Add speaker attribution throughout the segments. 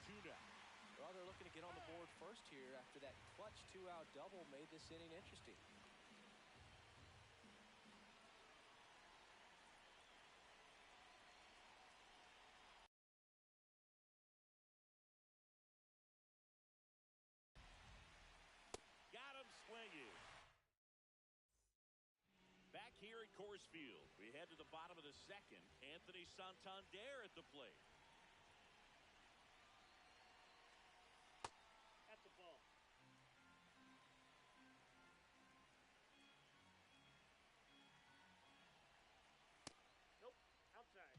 Speaker 1: now.
Speaker 2: Well, they're looking to get on the board first here after that clutch two-out double made this inning interesting.
Speaker 1: Got him swinging. Back here at Coors Field, we head to the bottom of the second. Anthony Santander at the plate.
Speaker 3: That's a ball. Nope. Outside.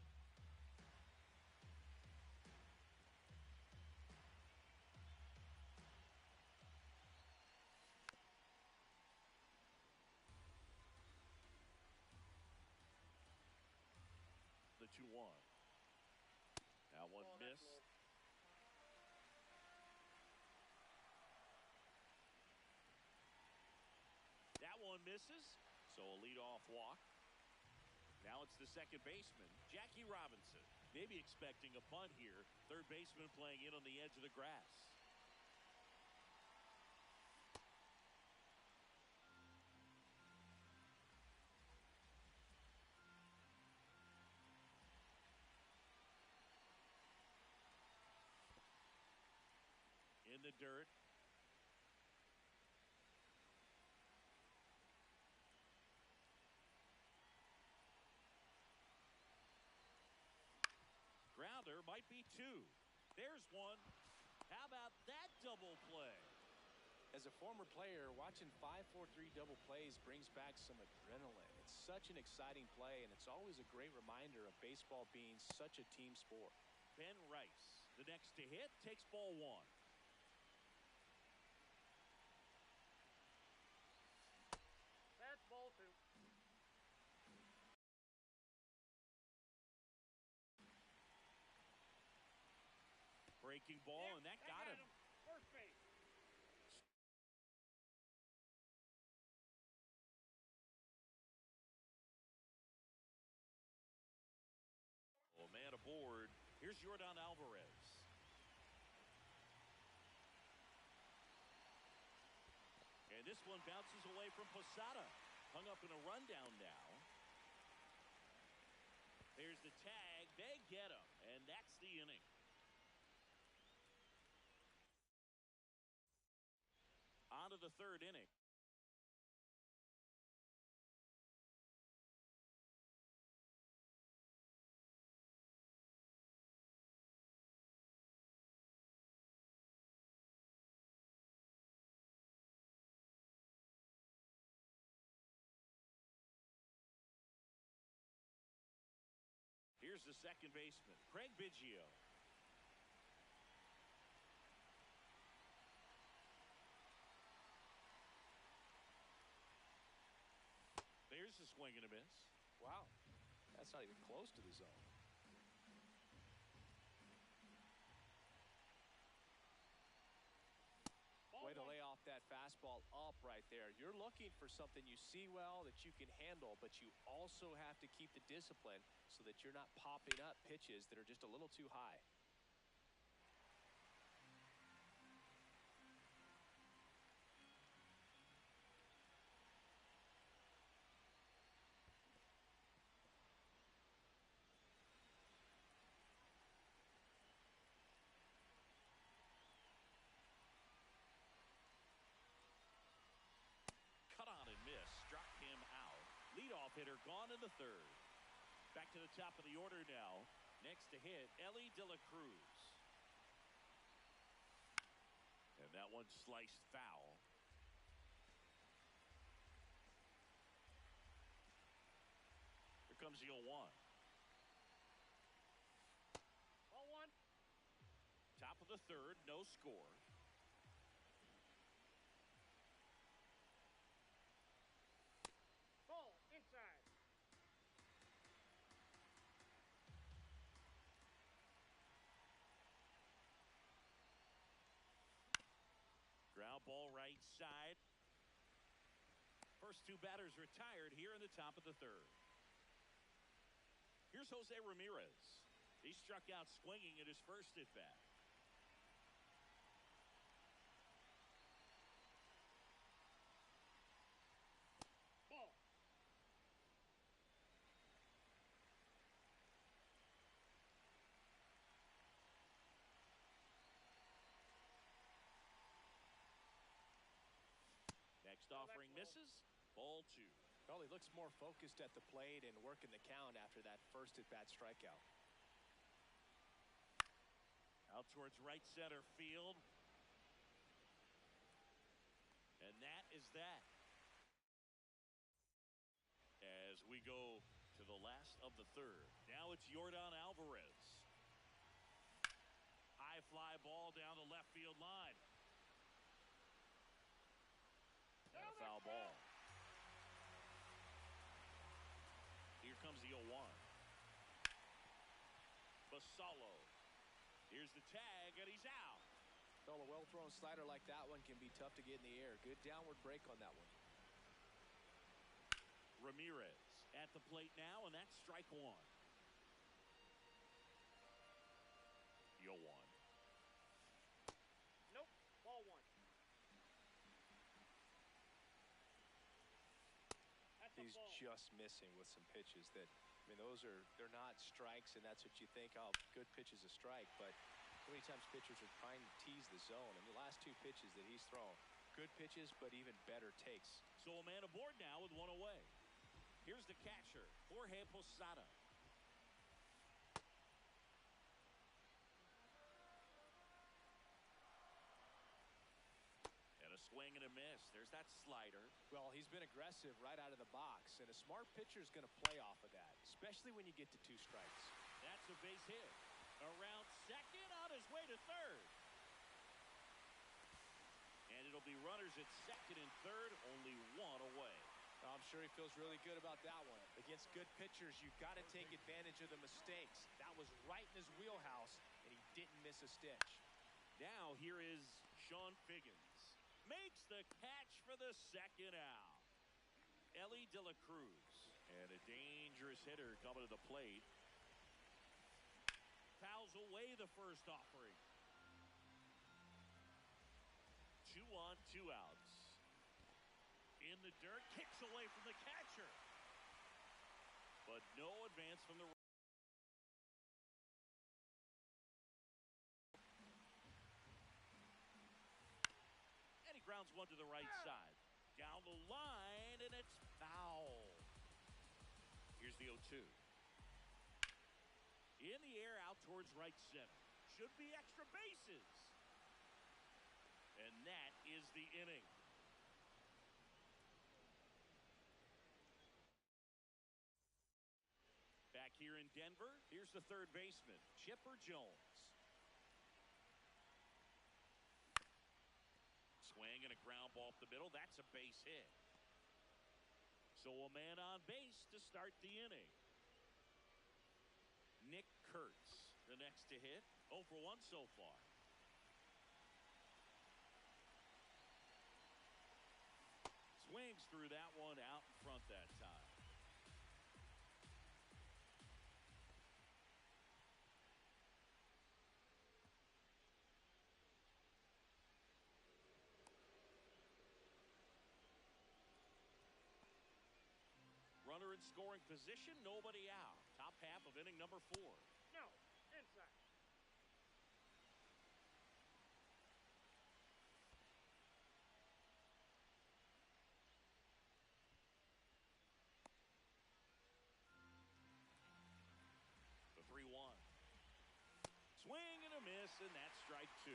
Speaker 1: The 2-1. Now one missed. That one misses, so a leadoff walk. Now it's the second baseman, Jackie Robinson. Maybe expecting a bunt here. Third baseman playing in on the edge of the grass. In the dirt. Grounder might be two. There's one. How about that double play?
Speaker 2: As a former player, watching 5-4-3 double plays brings back some adrenaline. It's such an exciting play, and it's always a great reminder of baseball being such a team sport.
Speaker 1: Ben Rice, the next to hit, takes ball one.
Speaker 3: That's ball two.
Speaker 1: Breaking ball, and that got him.
Speaker 3: First base.
Speaker 1: Well, man aboard. Here's Yordan Alvarez. And this one bounces away from Posada. Hung up in a rundown now. There's the tag. They get him. And that's the inning. On to the third inning. Here's the second baseman, Craig Biggio. There's a swing and a miss.
Speaker 2: Wow, that's not even close to the zone. Way to lay off that fastball up right there. You're looking for something you see well that you can handle, but you also have to keep the discipline so that you're not popping up pitches that are just a little too high.
Speaker 1: Cut on and miss. Struck him out. Leadoff hitter gone in the third. Back to the top of the order now. Next to hit, Elly De La Cruz. And that one sliced foul. Here comes the 0-1.
Speaker 3: Ball one.
Speaker 1: Top of the third, no score.
Speaker 3: Ball inside.
Speaker 1: Ground ball right side. First two batters retired here in the top of the third. Here's Jose Ramirez. He struck out swinging at his first at bat. First offering misses. Ball 2.
Speaker 2: Well, he looks more focused at the plate and working the count after that first at-bat strikeout.
Speaker 1: Out towards right center field. And that is that. As we go to the last of the third. Now it's Yordan Alvarez. High fly ball down the left field line. And a foul ball. Here comes the 0-1. Basallo. Here's the tag, and he's out.
Speaker 2: Well, a well-thrown slider like that one can be tough to get in the air. Good downward break on that one.
Speaker 1: Ramirez at the plate now, and that's strike 1. The 0-1.
Speaker 3: Nope. Ball 1. That's a
Speaker 2: He's
Speaker 3: ball.
Speaker 2: just missing with some pitches that, I mean, they're not strikes, and that's what you think, oh, good pitch is a strike, but how many times pitchers are trying to tease the zone? And the last 2 pitches that he's thrown, good pitches, but even better takes.
Speaker 1: So a man aboard now with 1 away. Here's the catcher, Jorge Posada. And a swing and a miss. There's that slider.
Speaker 2: Well, he's been aggressive right out of the box, and a smart pitcher is going to play off of that, especially when you get to 2 strikes.
Speaker 1: That's a base hit. Around second, on his way to third. And it'll be runners at second and third, only 1 away.
Speaker 2: I'm sure he feels really good about that one. Against good pitchers, you've got to take advantage of the mistakes. That was right in his wheelhouse, and he didn't miss a stitch.
Speaker 1: Now here is Sean Figgins. Makes the catch for the second out. Elly De La Cruz. And a dangerous hitter coming to the plate. Fouls away the first offering. 2 on, 2 outs. In the dirt, kicks away from the catcher. But no advance from the and he grounds one to the right side. Down the line, and it's foul. Here's the 0-2. In the air, out towards right center. Should be extra bases. And that is the inning. Back here in Denver, here's the third baseman, Chipper Jones. Swing and a ground ball up the middle. That's a base hit. So a man on base to start the inning. Nick Kurtz, the next to hit. 0 for 1 so far. Swings through that one out in front that time. Runner in scoring position, nobody out. Top half of inning number 4.
Speaker 3: No. Inside.
Speaker 1: The 3-1. Swing and a miss, and that's strike 2.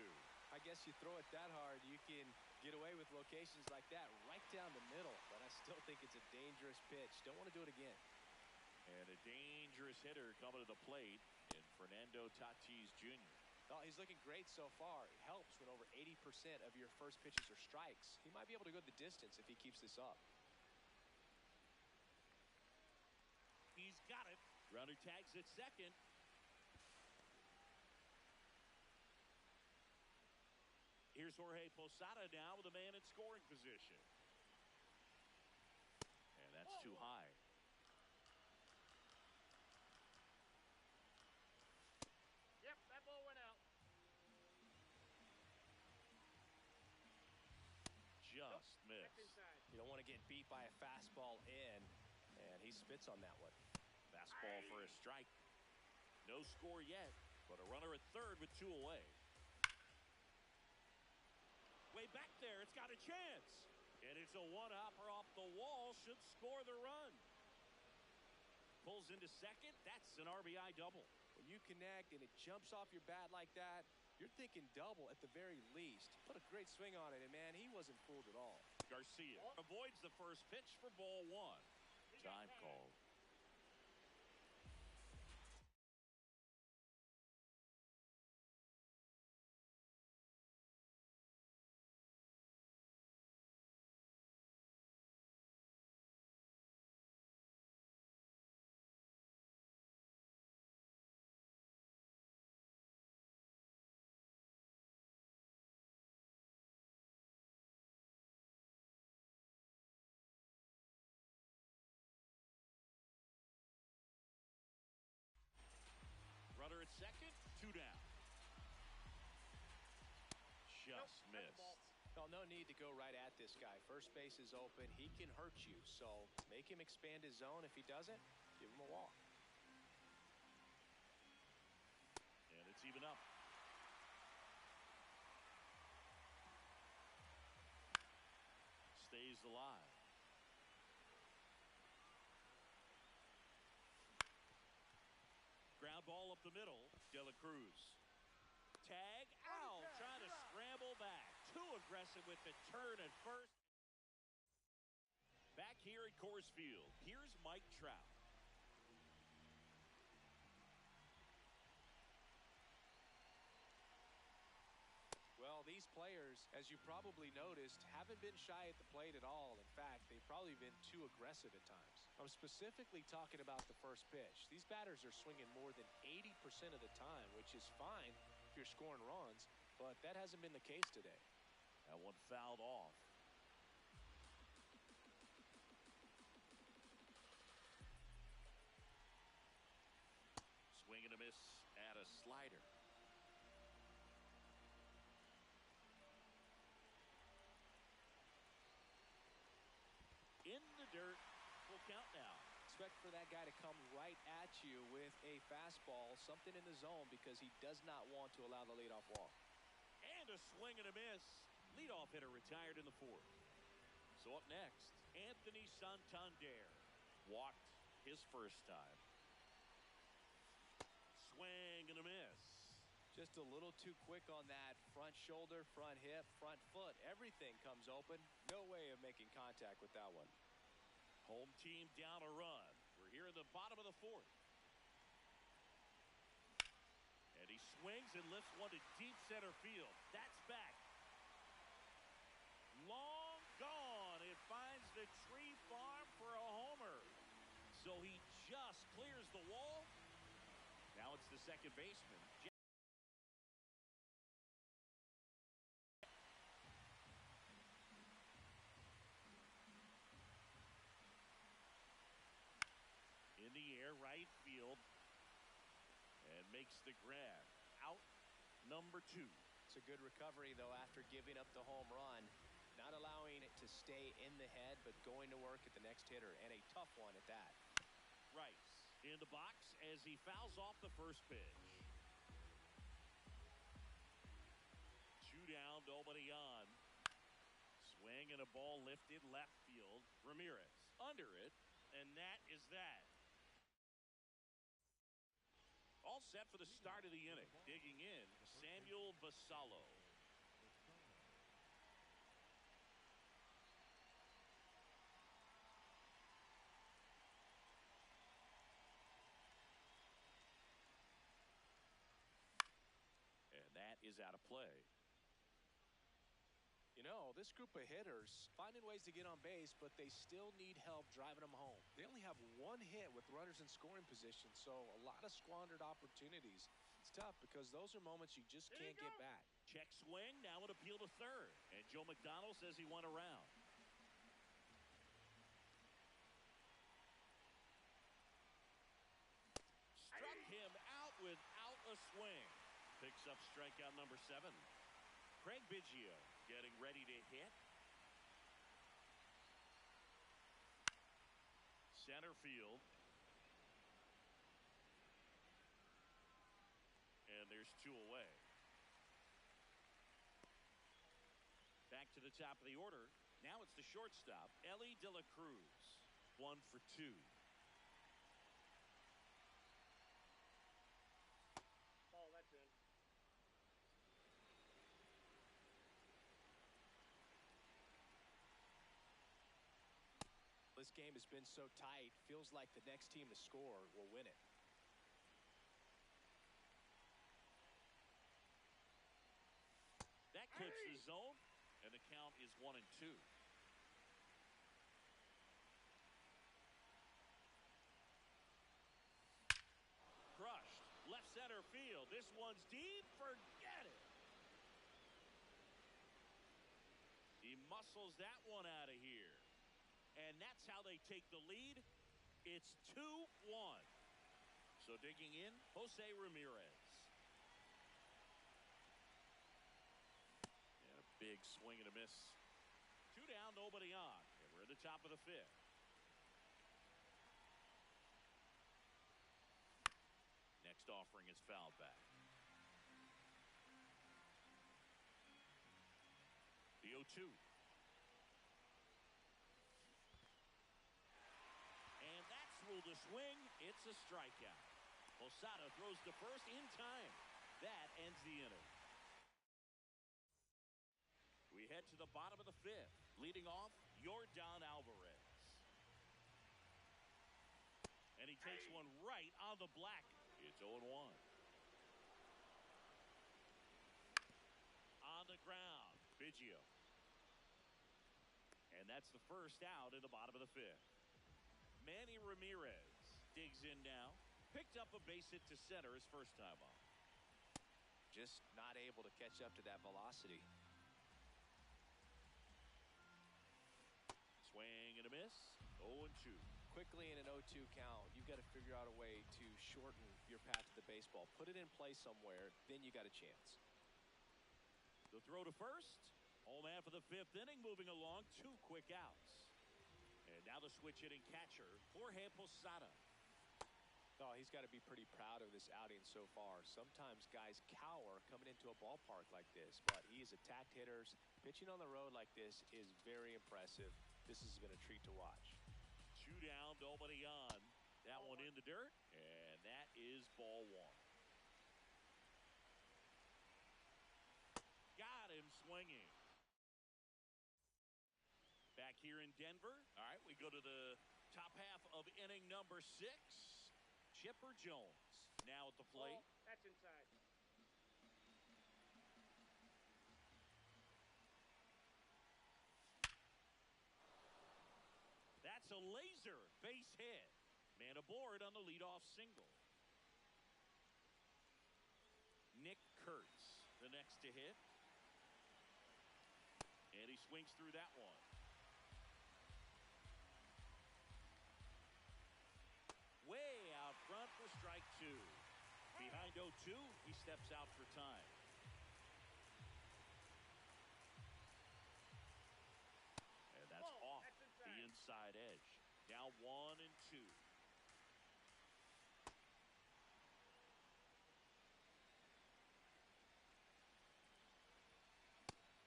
Speaker 2: I guess you throw it that hard, you can get away with locations like that right down the middle, but I still think it's a dangerous pitch. Don't want to do it again.
Speaker 1: And a dangerous hitter coming to the plate in Fernando Tatis Jr.
Speaker 2: Well, he's looking great so far. It helps when over 80% of your first pitches are strikes. He might be able to go the distance if he keeps this up.
Speaker 1: He's got it. Runner tags at second. Here's Jorge Posada now with a man in scoring position. And that's too high.
Speaker 3: Yep, that ball went out.
Speaker 1: Just
Speaker 3: Back
Speaker 1: missed.
Speaker 3: inside.
Speaker 2: You don't want to get beat by a fastball in, and he spits on that one.
Speaker 1: Fastball for a strike. No score yet, but a runner at third with 2 away. Way back there, it's got a chance. And And it's a one-hopper off the wall. Should score the run. Pulls into second. That's an RBI double.
Speaker 2: When you connect and it jumps off your bat like that, you're thinking double at the very least. Put a great swing on it, and man, he wasn't fooled at all.
Speaker 1: Garcia avoids the first pitch for ball one. Time called. Runner at second, 2 down. Just missed.
Speaker 2: Well, no need to go right at this guy. First base is open. He can hurt you, so make him expand his zone. If he doesn't, give him a walk.
Speaker 1: And it's even up. Stays alive. Ground ball up the middle. De La Cruz. Tag out. Trying to scramble back. Too aggressive with the turn at first. Back here at Coors Field, here's Mike Trout.
Speaker 2: Well, these players, as you probably noticed, haven't been shy at the plate at all. In fact, they've probably been too aggressive at times. I'm specifically talking about the first pitch. These batters are swinging more than 80% of the time, which is fine if you're scoring runs, but that hasn't been the case today.
Speaker 1: That one fouled off. Swing and a miss at a slider. In the dirt. Full count now.
Speaker 2: Expect for that guy to come right at you with a fastball, something in the zone, because he does not want to allow the leadoff walk.
Speaker 1: And a swing and a miss. Leadoff hitter retired in the fourth. So up next, Anthony Santander. Walked his first time. Swing and a miss.
Speaker 2: Just a little too quick on that front shoulder, front hip, front foot. Everything comes open. No way of making contact with that one.
Speaker 1: Home team down a run. We're here in the bottom of the fourth. And he swings and lifts one to deep center field. That's back. Long gone. It finds the tree farm for a homer. So he just clears the wall. Now it's the second baseman. In the air, right field. And makes the grab. Out number 2.
Speaker 2: It's a good recovery, though, after giving up the home run. Not allowing it to stay in the head, but going to work at the next hitter. And a tough one at that.
Speaker 1: Rice in the box as he fouls off the first pitch. 2 down, nobody on. Swing and a ball lifted left field. Ramirez under it, and that is that. All set for the start of the inning. Digging in, Samuel Basallo. And that is out of play.
Speaker 2: You know, this group of hitters finding ways to get on base, but they still need help driving them home. They only have 1 hit with runners in scoring position, so a lot of squandered opportunities. It's tough because those are moments you just can't get back.
Speaker 1: Check swing, now an appeal to third. And Joe McDonald says he went around. Struck him out without a swing. Picks up strikeout number 7. Craig Biggio getting ready to hit. Center field. And there's 2 away. Back to the top of the order. Now it's the shortstop, Ellie De La Cruz. 1 for 2.
Speaker 3: Ball, that's in.
Speaker 2: This game has been so tight, feels like the next team to score will win it.
Speaker 1: That clips the zone, and the count is 1-2. Crushed. Left center field. This one's deep. Forget it. He muscles that one out of here. And that's how they take the lead. It's 2-1. So digging in, Jose Ramirez. And a big swing and a miss. 2 down, nobody on. And we're at the top of the 5th. Next offering is fouled back. The 0-2. And that's ruled a swing. It's a strikeout. Posada throws to first in time. That ends the inning. We head to the bottom of the 5th. Leading off, Yordan Alvarez. And he takes one right on the black. It's 0-1. On the ground, Biggio. And that's the first out in the bottom of the 5th. Manny Ramirez digs in now. Picked up a base hit to center his first time up.
Speaker 2: Just not able to catch up to that velocity.
Speaker 1: Swing and a miss. 0-2.
Speaker 2: Quickly in an 0-2 count, you've got to figure out a way to shorten your path to the baseball. Put it in play somewhere, then you got a chance.
Speaker 1: The throw to first. Home man for the 5th inning, moving along. 2 quick outs. And now the switch hitting catcher, Jorge Posada.
Speaker 2: Oh, he's got to be pretty proud of this outing so far. Sometimes guys cower coming into a ballpark like this, but he's attacked hitters. Pitching on the road like this is very impressive. This has been a treat to watch.
Speaker 1: 2 down, nobody on. That one in the dirt, and that is ball 1. Got him swinging. Back here in Denver. All right, we go to the top half of inning number 6. Chipper Jones now at the plate.
Speaker 3: Ball, that's inside.
Speaker 1: That's a laser base hit. Man aboard on the leadoff single. Nick Kurtz, the next to hit. And he swings through that one. Way out front for strike 2. Behind 0-2, he steps out for time. And that's
Speaker 3: Ball,
Speaker 1: off
Speaker 3: that's
Speaker 1: the inside edge. Now 1-2.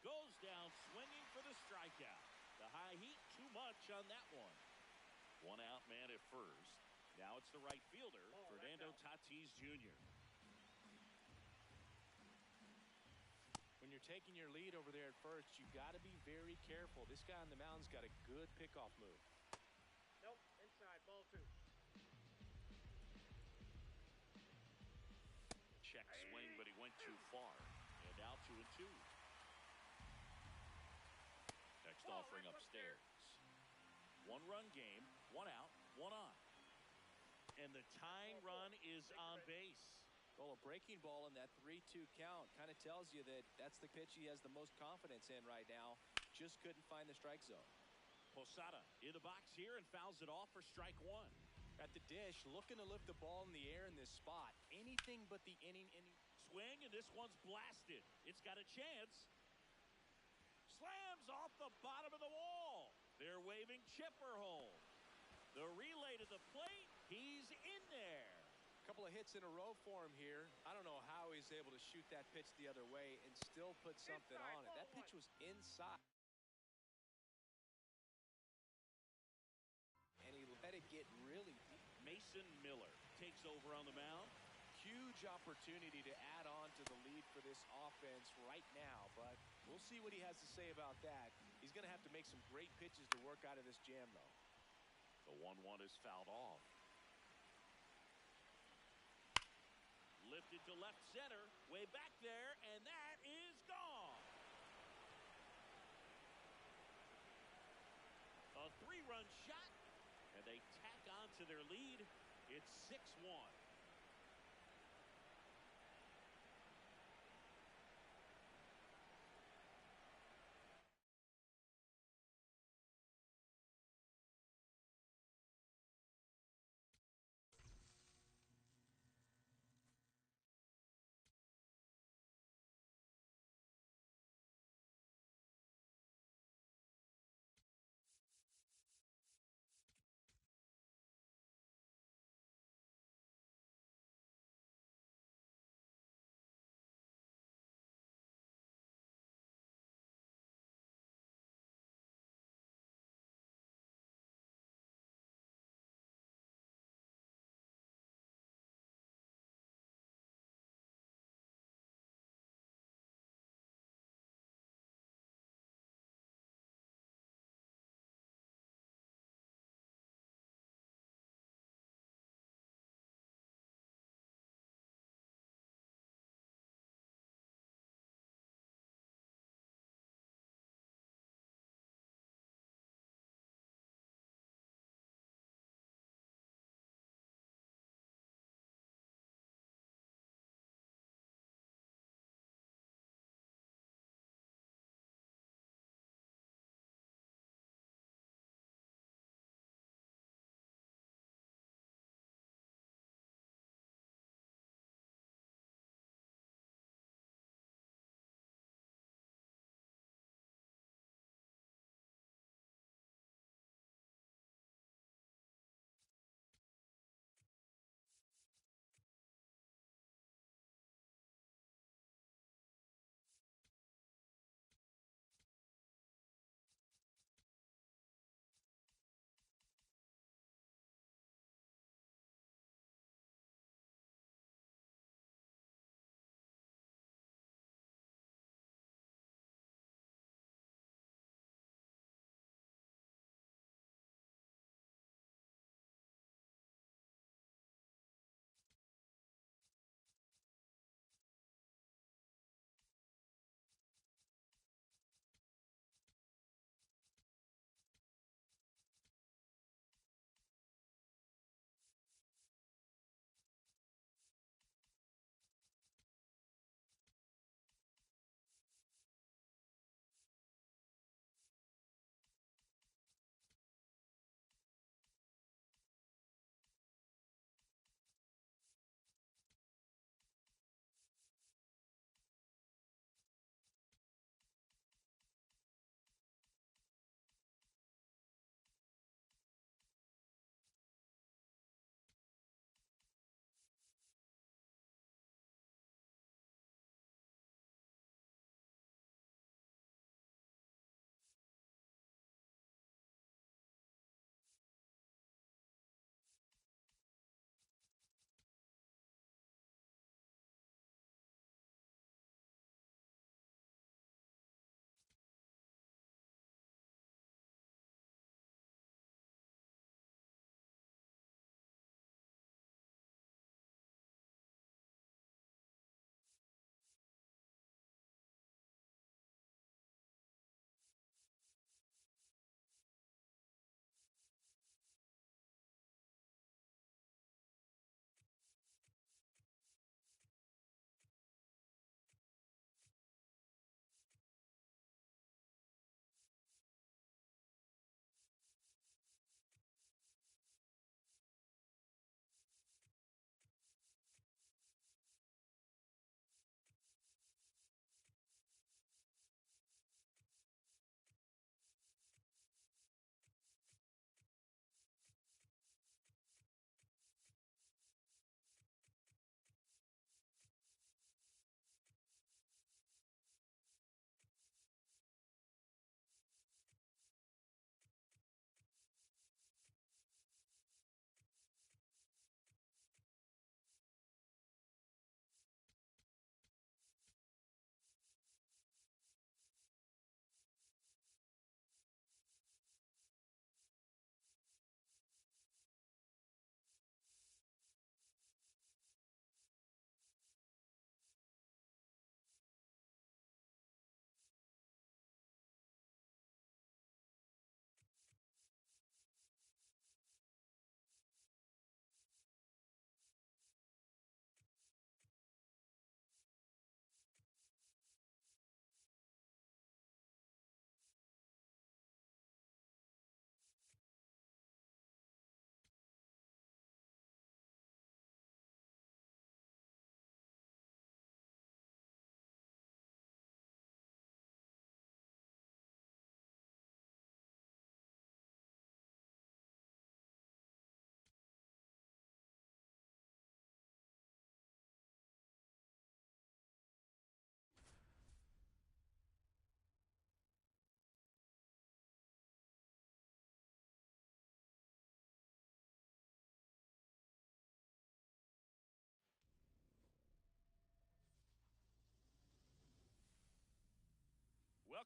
Speaker 1: Goes down swinging for the strikeout. The high heat, too much on that one. 1 out man at first. Now it's the right fielder, Fernando Tatis Jr.
Speaker 2: When you're taking your lead over there at first, you've got to be very careful. This guy on the mound's got a good pickoff move.
Speaker 3: Nope, inside, ball 2.
Speaker 1: Check swing, but he went too far. And now 2-2. Next offering upstairs. 1-run game, 1 out, 1 on. And the tying run is on base.
Speaker 2: Well, a breaking ball in that 3-2 count kind of tells you that that's the pitch he has the most confidence in right now. Just couldn't find the strike zone.
Speaker 1: Posada in the box here and fouls it off for strike 1.
Speaker 2: At the dish, looking to lift the ball in the air in this spot. Anything but the inning.
Speaker 1: Swing, and this one's blasted. It's got a chance. Slams off the bottom of the wall. They're waving Chipper home. The relay to the plate. He's in there.
Speaker 2: A couple of hits in a row for him here. I don't know how he's able to shoot that pitch the other way and still put something on it. That pitch was inside.
Speaker 1: Brooks over on the mound.
Speaker 2: Huge opportunity to add on to the lead for this offense right now, but we'll see what he has to say about that. He's going to have to make some great pitches to work out of this jam, though.
Speaker 1: The 1-1 is fouled off. Lifted to left center, way back there, and that is gone. A 3-run shot, and they tack on to their lead. It's 6-1.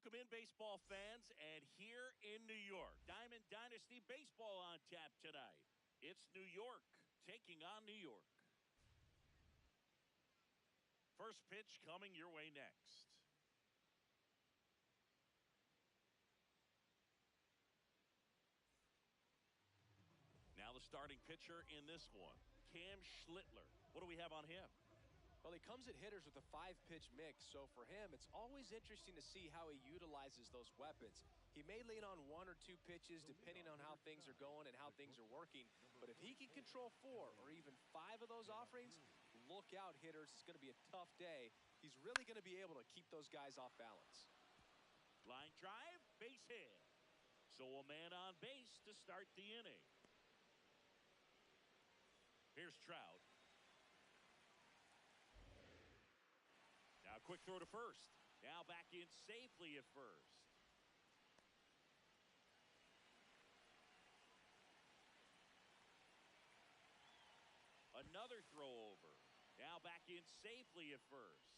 Speaker 1: Welcome in, baseball fans, and here in New York, Diamond Dynasty Baseball on tap tonight. It's New York taking on New York. First pitch coming your way next. Now the starting pitcher in this one, Cam Schlittler. What do we have on him?
Speaker 2: Well, he comes at hitters with a 5-pitch mix, so for him, it's always interesting to see how he utilizes those weapons. He may lean on 1 or 2 pitches depending on how things are going and how things are working, but if he can control 4 or even 5 of those offerings, look out, hitters. It's going to be a tough day. He's really going to be able to keep those guys off balance.
Speaker 1: Line drive, base hit. So a man on base to start the inning. Here's Trout. Now quick throw to first. Now back in safely at first. Another throw over. Now back in safely at first.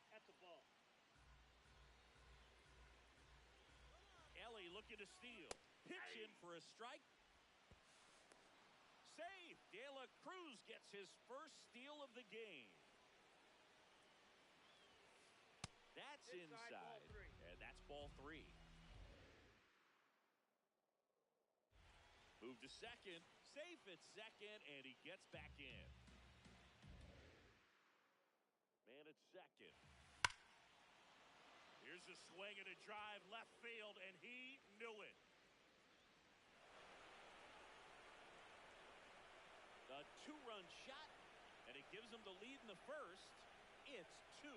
Speaker 3: That's a ball.
Speaker 1: Ellie looking to steal. Pitch in for a strike. Save. De La Cruz gets his first steal of the game. That's inside. And that's ball 3. Move to second. Safe at second, and he gets back in. Man at second. Here's a swing and a drive left field, and he knew it. A 2-run shot, and it gives them the lead in the first. It's 2-0.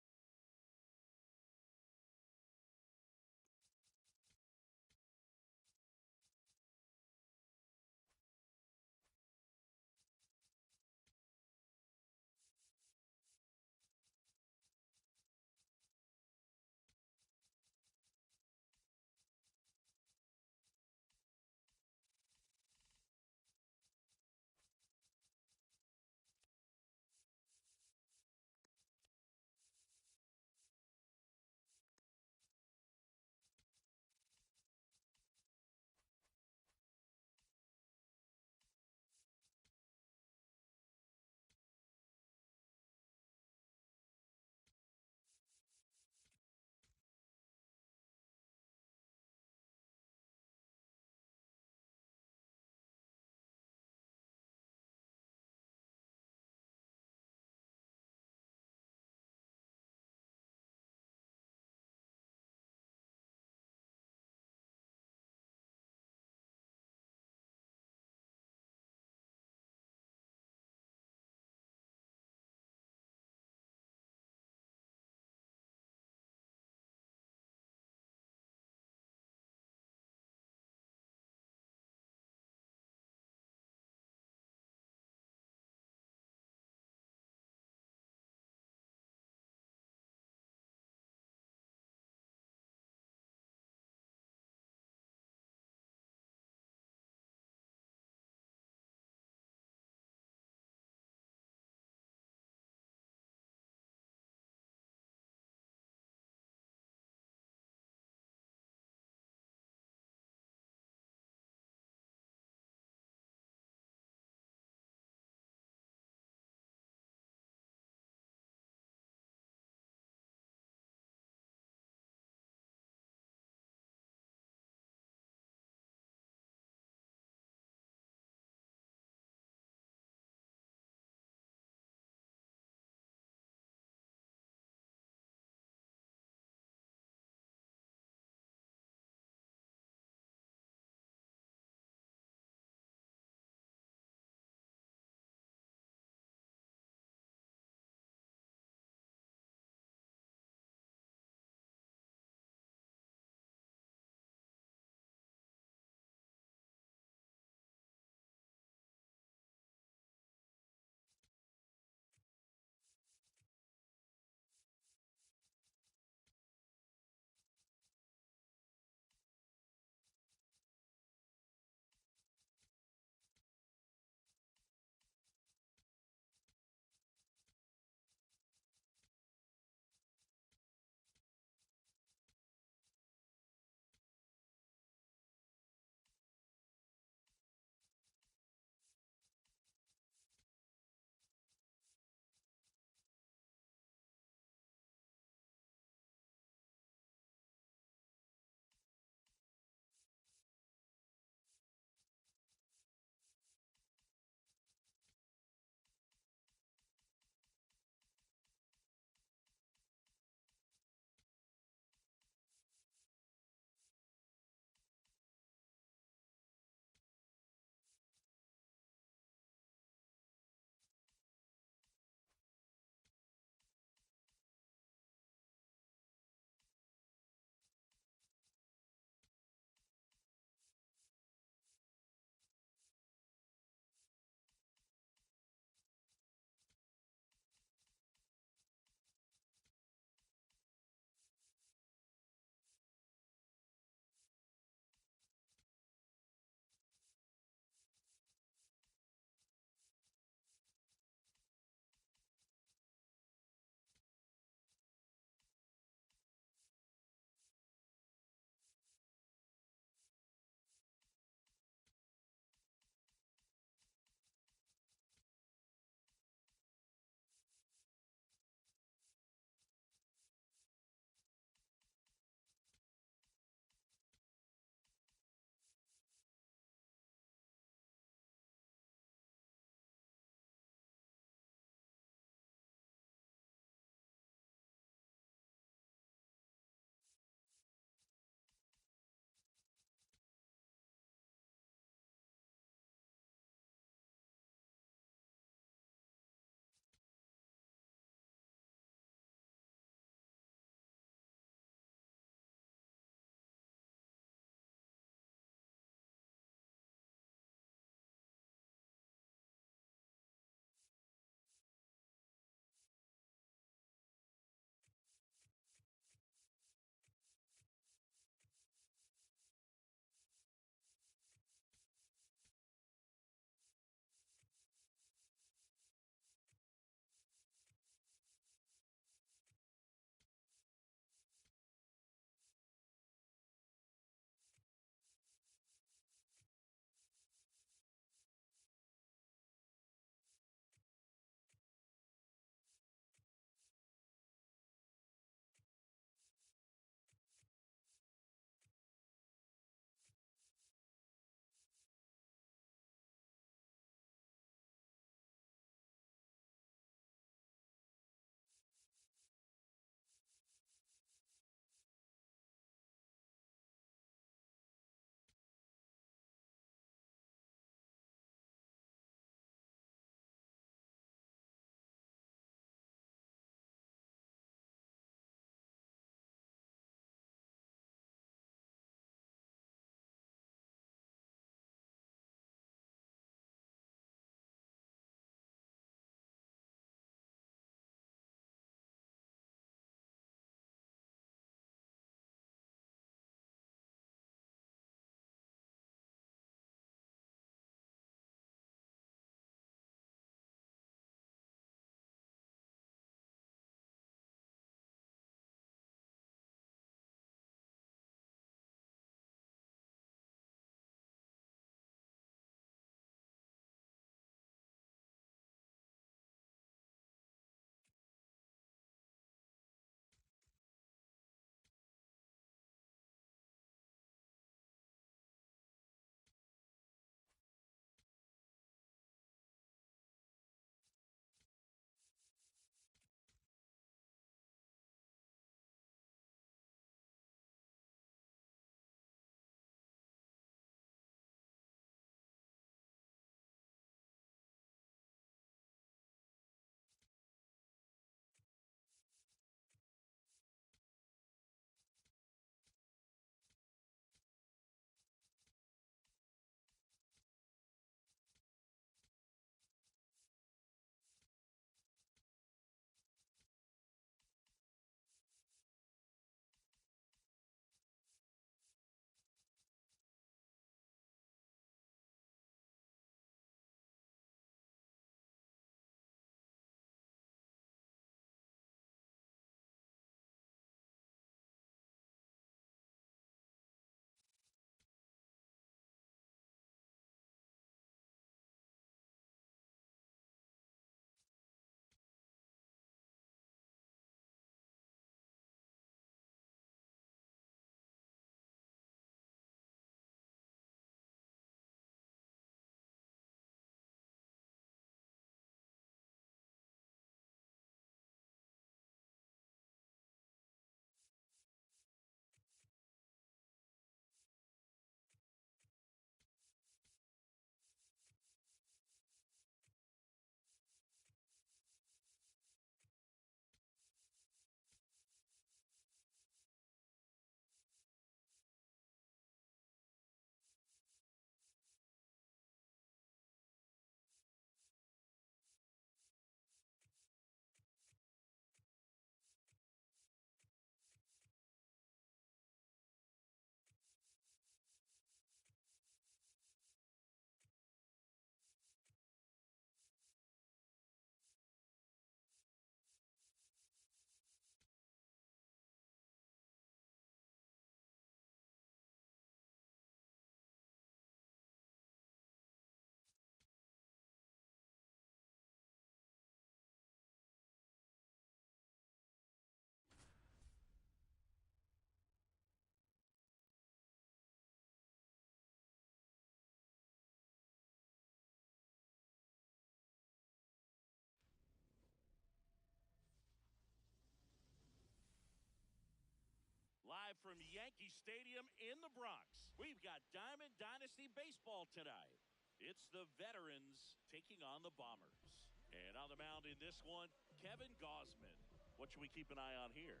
Speaker 1: from Yankee Stadium in the Bronx. We've got Diamond Dynasty Baseball tonight. It's the veterans taking on the Bombers. And on the mound in this one, Kevin Gausman. What should we keep an eye on here?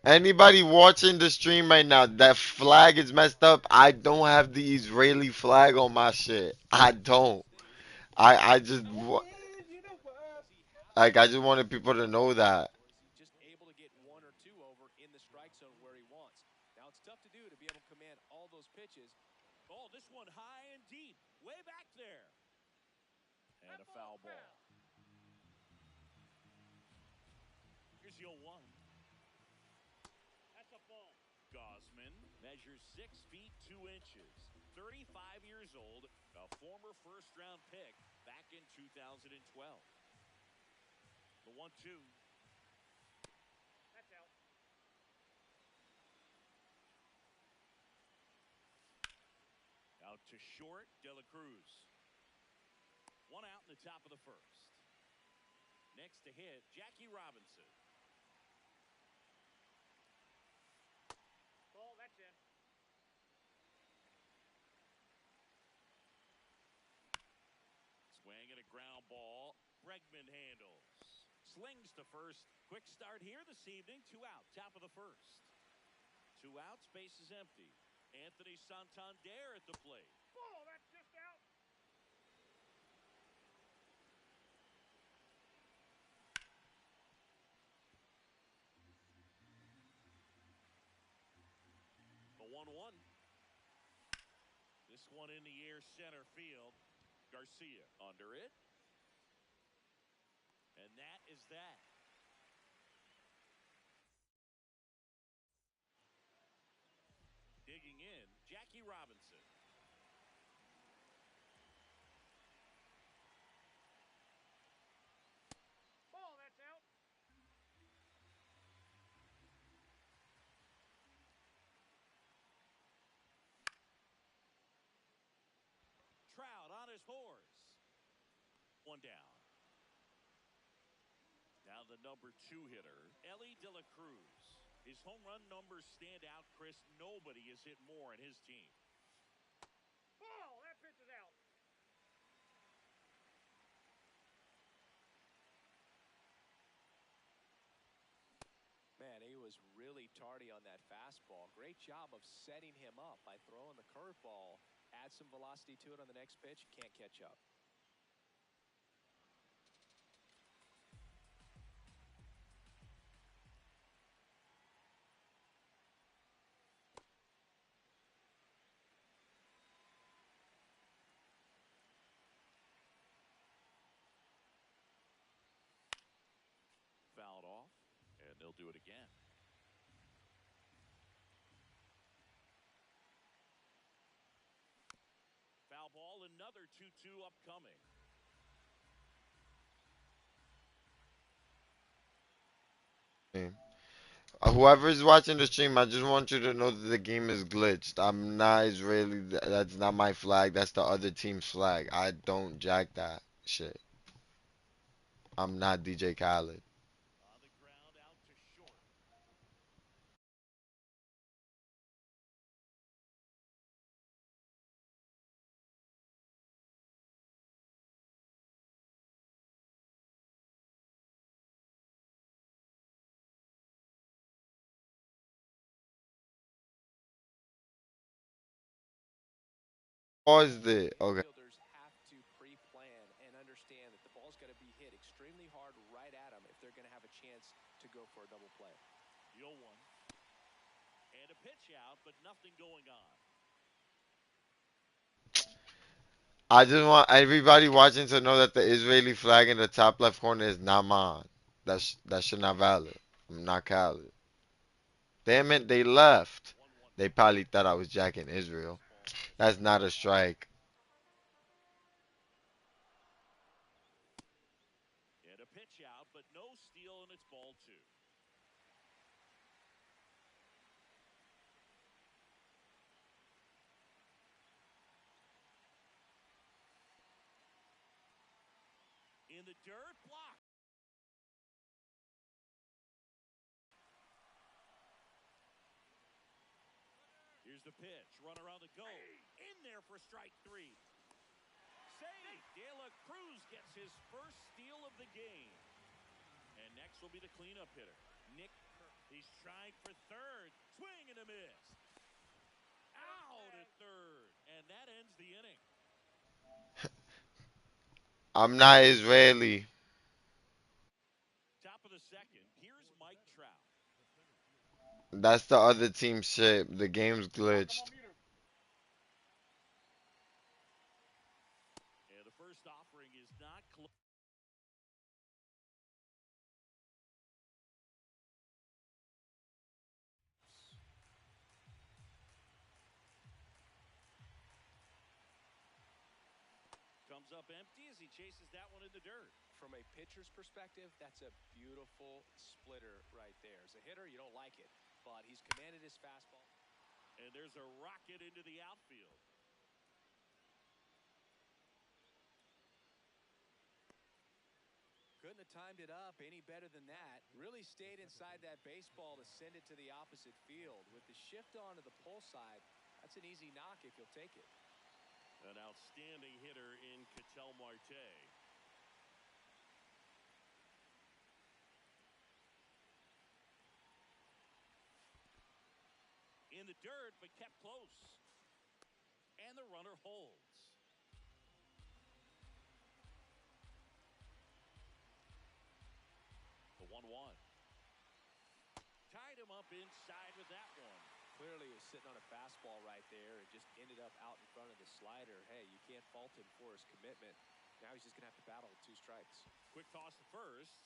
Speaker 4: Anybody watching the stream right now, that flag is messed up. I don't have the Israeli flag on my shit. I don't. I just like I just wanted people to know that.
Speaker 2: Or is he just able to get one or two over in the strike zone where he wants? Now it's tough to do to be able to command all those pitches.
Speaker 1: Oh, this one high and deep, way back there. And a foul ball. Here's your 1.
Speaker 3: That's a ball.
Speaker 1: Gausman measures 6 feet 2 inches, 35 years old, a former first-round pick back in 2012. The 1-2.
Speaker 3: That's out.
Speaker 1: Out to short, De La Cruz. 1 out in the top of the first. Next to hit, Jackie Robinson.
Speaker 3: Ball, that's in.
Speaker 1: Swing and a ground ball. Bregman handles. Slings to first. Quick start here this evening. 2 out, top of the first. 2 outs, base is empty. Anthony Santander at the plate.
Speaker 3: Ball, that's just out.
Speaker 1: The 1-1. This one in the air center field. Garcia under it. And that is that. Digging in, Jackie Robinson.
Speaker 3: Ball, that's out.
Speaker 1: Trout on his horse. 1 down. Now the number 2 hitter, Elly De La Cruz. His home run numbers stand out, Chris. Nobody has hit more in his team.
Speaker 3: Ball, that pitch is out.
Speaker 2: Man, he was really tardy on that fastball. Great job of setting him up by throwing the curveball. Add some velocity to it on the next pitch. Can't catch up.
Speaker 1: Fouled off, and they'll do it again. Foul ball, another 2-2 upcoming.
Speaker 4: Whoever's watching the stream, I just want you to know that the game is glitched. I'm not Israeli. That's not my flag. That's the other team's flag. I don't jack that shit. I'm not DJ Khaled.
Speaker 1: On the ground, out to short.
Speaker 4: Paused it. Okay.
Speaker 2: Fielders have to pre-plan and understand that the ball's got to be hit extremely hard right at them if they're going to have a chance to go for a double play.
Speaker 1: The 0-1. And a pitch out, but nothing going on.
Speaker 4: I just want everybody watching to know that the Israeli flag in the top left corner is not mine. That shit not valid. I'm not Khaled. Damn it, they left.
Speaker 1: 1-1.
Speaker 4: They probably thought I was jacking Israel. That's not a strike.
Speaker 1: And a pitch out, but no steal, and it's ball 2. In the dirt, block. Here's the pitch. Runner on the go. In there for strike three. Save. De La Cruz gets his first steal of the game. And next will be the cleanup hitter, Nick. He's trying for third. Swing and a miss. Out at third. And that ends the inning.
Speaker 4: I'm not Israeli.
Speaker 1: Top of the second. Here's Mike Trout.
Speaker 4: That's the other team's shit. The game's glitched.
Speaker 1: And the first offering is not close. Comes up empty as he chases that one in the dirt.
Speaker 2: From a pitcher's perspective, that's a beautiful splitter right there. As a hitter, you don't like it, but he's commanded his fastball.
Speaker 1: And there's a rocket into the outfield.
Speaker 2: Couldn't have timed it up any better than that. Really stayed inside that baseball to send it to the opposite field. With the shift onto the pull side, that's an easy knock if you'll take it.
Speaker 1: An outstanding hitter in Ketel Marte. In the dirt, but kept close. And the runner holds. The 1-1. Tied him up inside with that one.
Speaker 2: Clearly was sitting on a fastball right there. It just ended up out in front of the slider. Hey, you can't fault him for his commitment. Now he's just going to have to battle with 2 strikes.
Speaker 1: Quick toss to first.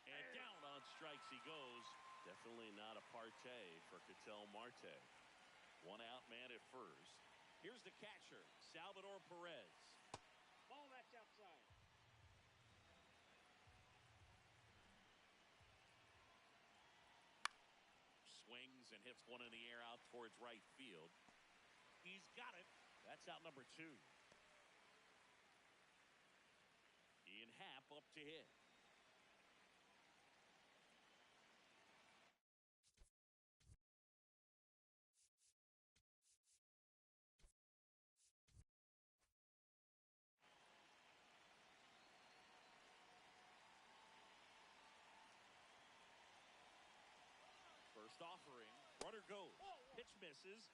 Speaker 1: And down on strikes he goes. Definitely not a partay for Ketel Marte. 1 out man at first. Here's the catcher, Salvador Perez.
Speaker 3: Ball that's outside.
Speaker 1: Swings and hits one in the air out towards right field. He's got it. That's out number 2. Ian Happ up to hit. First offering. Runner goes. Pitch misses.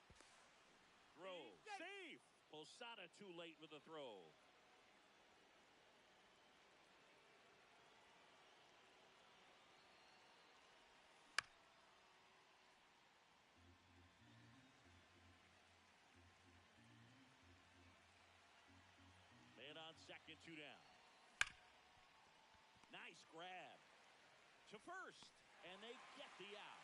Speaker 1: Throw. Safe. Posada too late with the throw. Man on second, 2 down. Nice grab. To first. And they get the out.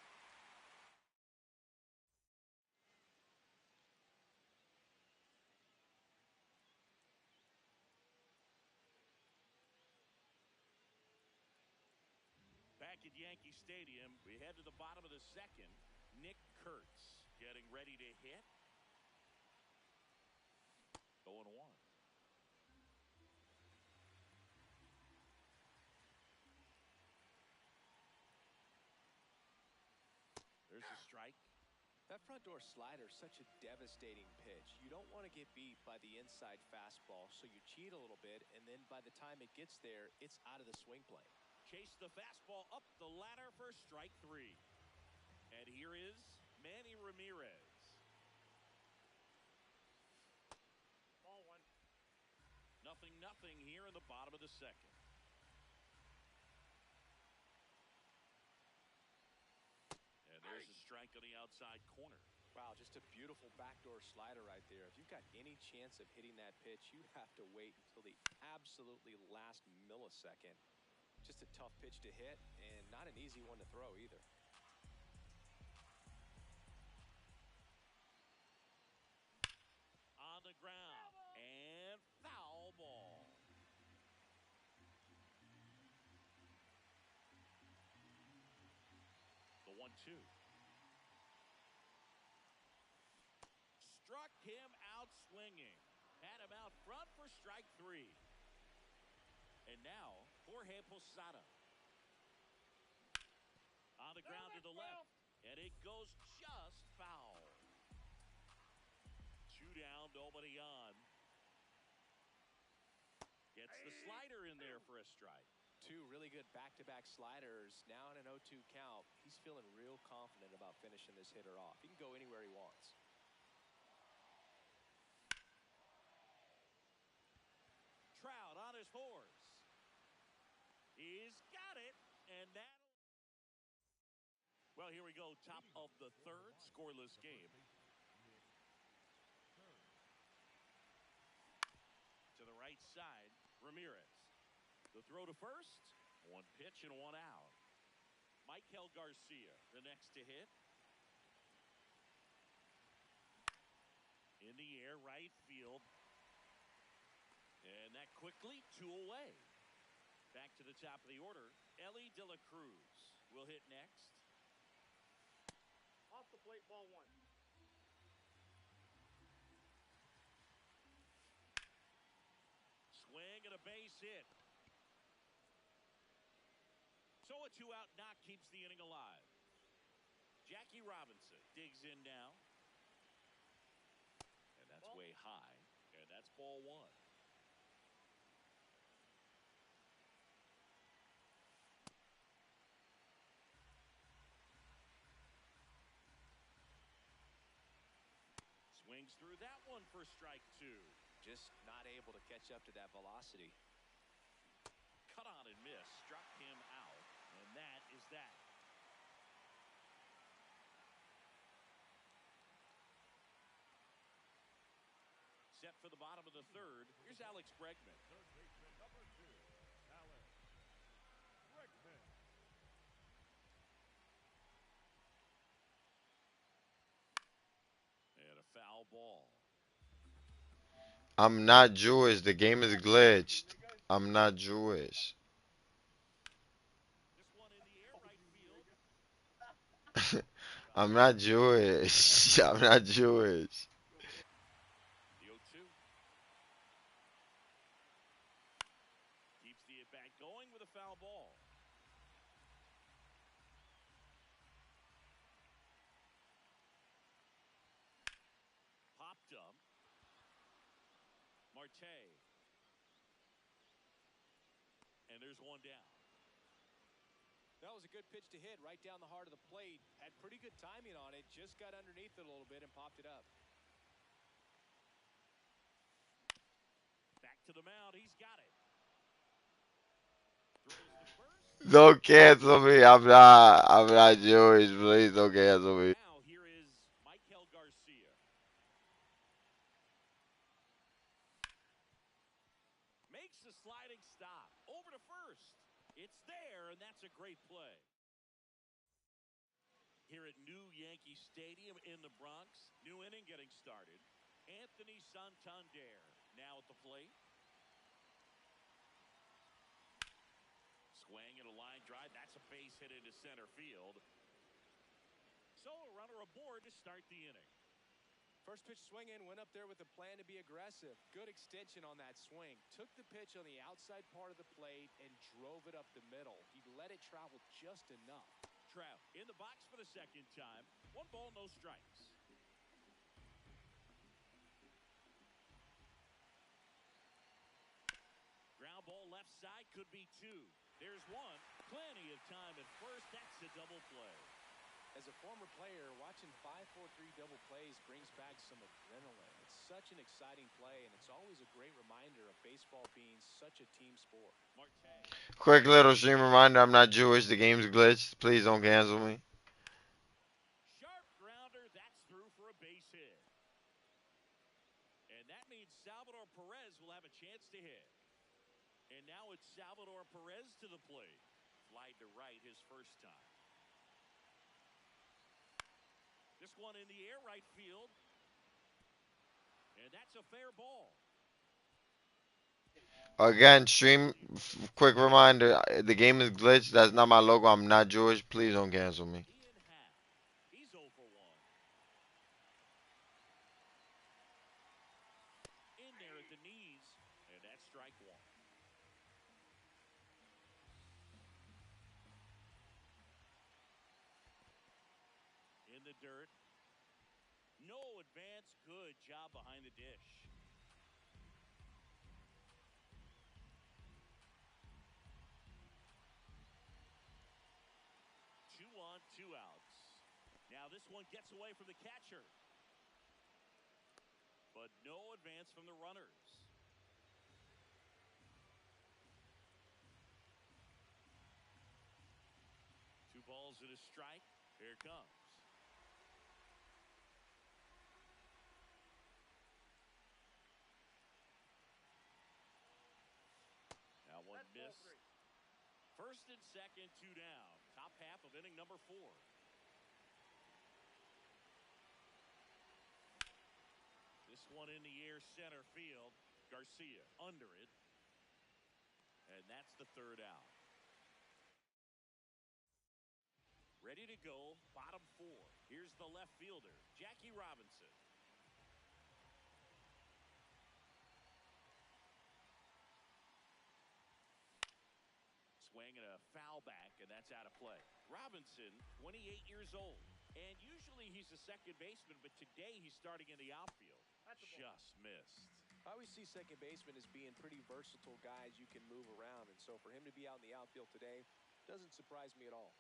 Speaker 1: Back at Yankee Stadium, we head to the bottom of the second. Nick Kurtz getting ready to hit. 0-1. There's a strike.
Speaker 2: That front door slider is such a devastating pitch. You don't want to get beat by the inside fastball, so you cheat a little bit, and then by the time it gets there, it's out of the swing plane.
Speaker 1: Chase the fastball up the ladder for strike 3. And here is Manny Ramirez.
Speaker 3: Ball 1.
Speaker 1: 0-0 here in the bottom of the second. And there's a strike on the outside corner.
Speaker 2: Wow, just a beautiful backdoor slider right there. If you've got any chance of hitting that pitch, you have to wait until the absolutely last millisecond. Just a tough pitch to hit, and not an easy one to throw either.
Speaker 1: On the ground. And foul ball. The 1-2. Struck him out swinging. him out front for strike three. And now, Jorge Posada. On the ground to the left. And it goes just foul. 2 down, nobody on. Gets the slider in there for a strike.
Speaker 2: Two really good back-to-back sliders. Now in an 0-2 count. He's feeling real confident about finishing this hitter off. He can go anywhere he wants.
Speaker 1: Trout on his horse. He's got it, and that'll... Well, here we go, top of the third, scoreless game. To the right side, Ramirez. The throw to first, one pitch and one out. Michael Garcia, the next to hit. In the air, right field. And that quickly, 2 away. Back to the top of the order, Elly De La Cruz will hit next.
Speaker 3: Off the plate, ball 1.
Speaker 1: Swing and a base hit. So a 2-out knock keeps the inning alive. Jackie Robinson digs in now. And that's
Speaker 3: Ball.
Speaker 1: way high. And that's ball 1. Swings through that one for strike 2.
Speaker 2: Just not able to catch up to that velocity.
Speaker 1: Cut on and miss. Struck him out. And that is that. Set for the bottom of the third. Here's Alex Bregman.
Speaker 5: Third baseman number 2, Alex Bregman.
Speaker 1: And a foul ball.
Speaker 4: I'm not Jewish. The game is glitched. I'm not Jewish.
Speaker 1: This one in the air, right field.
Speaker 4: I'm not Jewish. I'm not Jewish.
Speaker 1: The 0-2. Keeps the at-bat going with a foul ball. Popped up. Marte. And there's one down.
Speaker 2: That was a good pitch to hit right down the heart of the plate. Had pretty good timing on it. Just got underneath it a little bit and popped it up.
Speaker 1: Back to the mound. He's got it. Throws to first.
Speaker 4: Don't cancel me. I'm not. I'm not Jewish. Please don't cancel me.
Speaker 1: Now here is Michael Garcia. Makes the sliding stop. Over to first. It's there, and that's a great play. Here at New Yankee Stadium in the Bronx, new inning getting started. Anthony Santander now at the plate. Swing and a line drive. That's a base hit into center field. So a runner aboard to start the inning.
Speaker 2: First pitch swing in, went up there with a plan to be aggressive. Good extension on that swing. Took the pitch on the outside part of the plate and drove it up the middle. He let it travel just enough.
Speaker 1: Trout in the box for the second time. 1 ball, no strikes. Ground ball left side, could be 2. There's 1. Plenty of time at first. That's a double play.
Speaker 2: As a former player, watching 5-4-3 double plays brings back some adrenaline. It's such an exciting play, and it's always a great reminder of baseball being such a team sport.
Speaker 1: Marte.
Speaker 4: Quick little stream reminder. I'm not Jewish. The game's glitched. Please don't cancel me.
Speaker 1: Sharp grounder. That's through for a base hit. And that means Salvador Perez will have a chance to hit. And now it's Salvador Perez to the plate. Flied to right his first time. This one in the air, right field. And that's a fair ball.
Speaker 4: Again, stream. Quick reminder. The game is glitched. That's not my logo. I'm not Jewish. Please don't cancel me.
Speaker 1: Ian Happ. He's 0 for 1. In there at the knees, and that's strike one. In the dirt. No advance. Good job behind the dish. 2 on, 2 outs. Now this one gets away from the catcher. But no advance from the runners. 2 balls and a strike. Here it comes. Now one miss. First and second, 2 down. Top half of inning number 4. This one in the air, center field. Garcia under it. And that's the 3rd out. Ready to go, bottom 4. Here's the left fielder, Jackie Robinson. Swing and a foul back, and that's out of play. Robinson, 28 years old. And usually he's a second baseman, but today he's starting in the outfield. Just missed.
Speaker 2: I always see second baseman as being pretty versatile guys you can move around. And so for him to be out in the outfield today doesn't surprise me at all.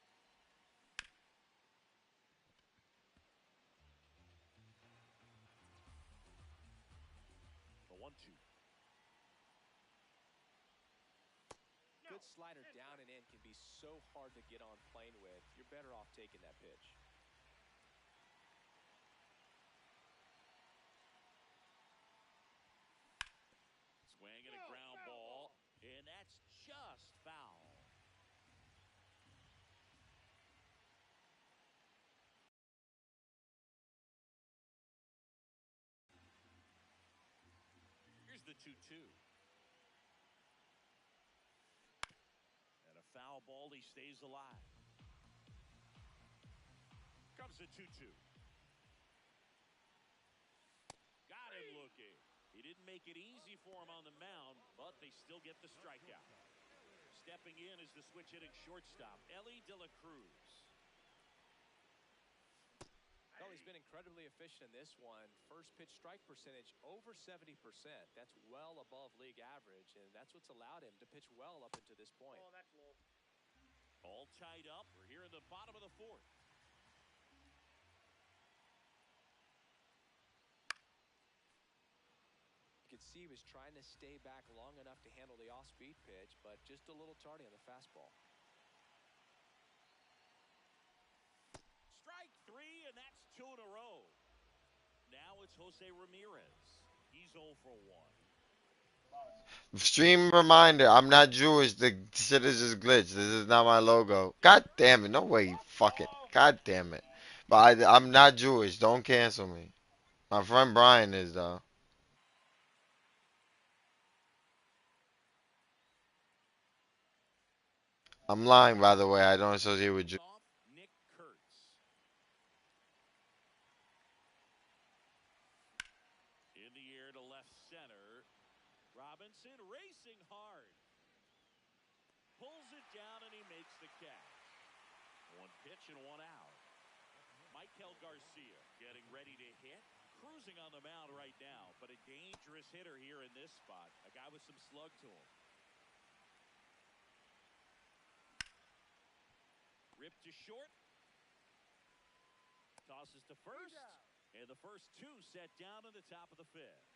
Speaker 1: The 1-2.
Speaker 2: Good slider down and in can be so hard to get on plane with. You're better off taking that pitch.
Speaker 1: Swing and a ground ball, and that's just foul. Here's the 2-2. And a foul ball, he stays alive. Comes the 2-2. Got him looking. He didn't make it easy for him on the mound, but they still get the strikeout. Stepping in is the switch hitting shortstop, Elly De La Cruz.
Speaker 2: Well, he's been incredibly efficient in this one. First pitch strike percentage over 70%. That's well above league average, and that's what's allowed him to pitch well up until this point.
Speaker 3: Oh, that's low.
Speaker 1: All tied up. We're here in the bottom of the 4th.
Speaker 2: You could see he was trying to stay back long enough to handle the off-speed pitch, but just a little tardy on the fastball.
Speaker 1: Strike 3, and that's 2 in a row. Now it's Jose Ramirez. He's 0 for 1.
Speaker 4: Stream reminder, I'm not Jewish. The shit is just glitched. This is not my logo. God damn it. No way. Fuck it. God damn it. But I'm not Jewish. Don't cancel me. My friend Brian is, though. I'm lying, by the way. I don't associate with Jews.
Speaker 1: Nick Kurtz. In the air to left center. Robinson racing hard. Pulls it down, and he makes the catch. 1 pitch and 1 out. Michael Garcia getting ready to hit. Cruising on the mound right now, but a dangerous hitter here in this spot. A guy with some slug to him. Ripped to short. Tosses to first. And the first 2 set down in the top of the 5th.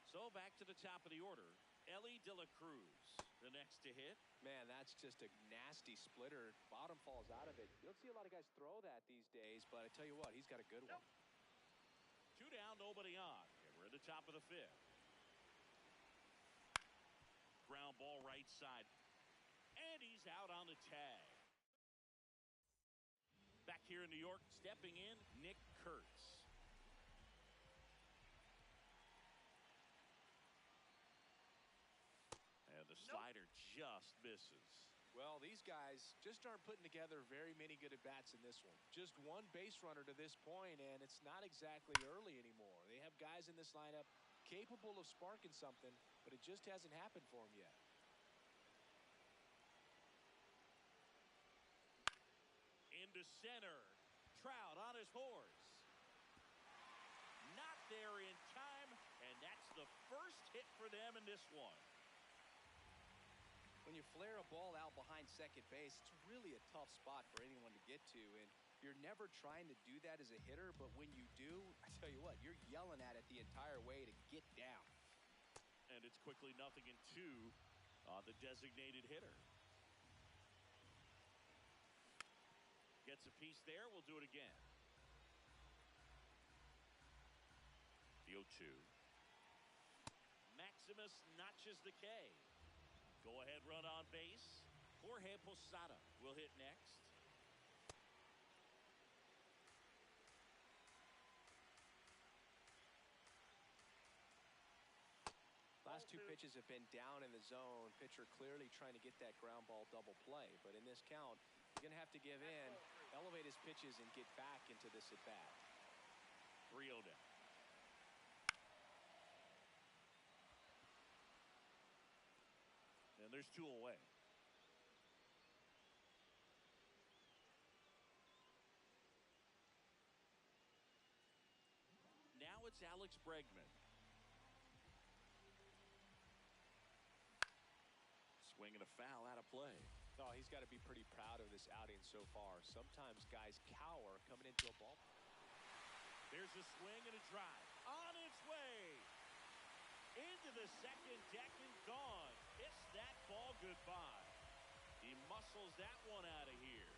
Speaker 1: So back to the top of the order. Elly De La Cruz, the next to hit.
Speaker 2: Man, that's just a nasty splitter. Bottom falls out of it. You don't see a lot of guys throw that these days, but I tell you what, he's got a good one.
Speaker 1: 2 down, nobody on. And we're at the top of the 5th. Ground ball right side. And he's out on the tag. Back here in New York, stepping in, Nick Kurtz. And the slider just misses.
Speaker 2: Well, these guys just aren't putting together very many good at-bats in this one. Just 1 base runner to this point, and it's not exactly early anymore. They have guys in this lineup capable of sparking something, but it just hasn't happened for him yet.
Speaker 1: Into center. Trout on his horse. Not there in time, and that's the first hit for them in this one.
Speaker 2: When you flare a ball out behind second base, it's really a tough spot for anyone to get to, and you're never trying to do that as a hitter, but when you do, I tell you what, you're yelling at it the entire way to get down.
Speaker 1: And it's quickly 0-2 on the designated hitter. Gets a piece there. We'll do it again. The 0-2. Maximus notches the K. Go ahead run on base. Jorge Posada will hit next.
Speaker 2: Last two pitches have been down in the zone. Pitcher clearly trying to get that ground ball double play. But in this count, you're going to have to give in, elevate his pitches, and get back into this at-bat.
Speaker 1: 3-0 down. And there's 2 away. Now it's Alex Bregman. Swing and a foul out of play.
Speaker 2: Oh, he's got to be pretty proud of this outing so far. Sometimes guys cower coming into a ball.
Speaker 1: There's a swing and a drive. On its way. Into the second deck and gone. Kiss that ball goodbye. He muscles that one out of here.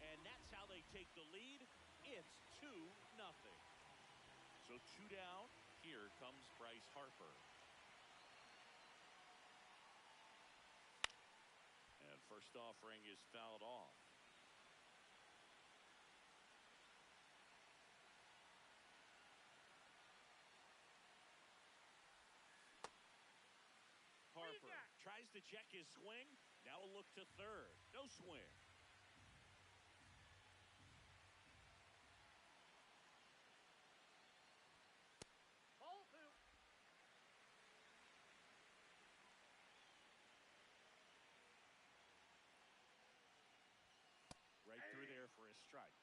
Speaker 1: And that's how they take the lead. It's 2-0. So 2 down. Here comes Bryce Harper. And first offering is fouled off. Harper tries to check his swing. Now a look to third. No swing.
Speaker 3: Ball 2.
Speaker 1: Right through there for a strike.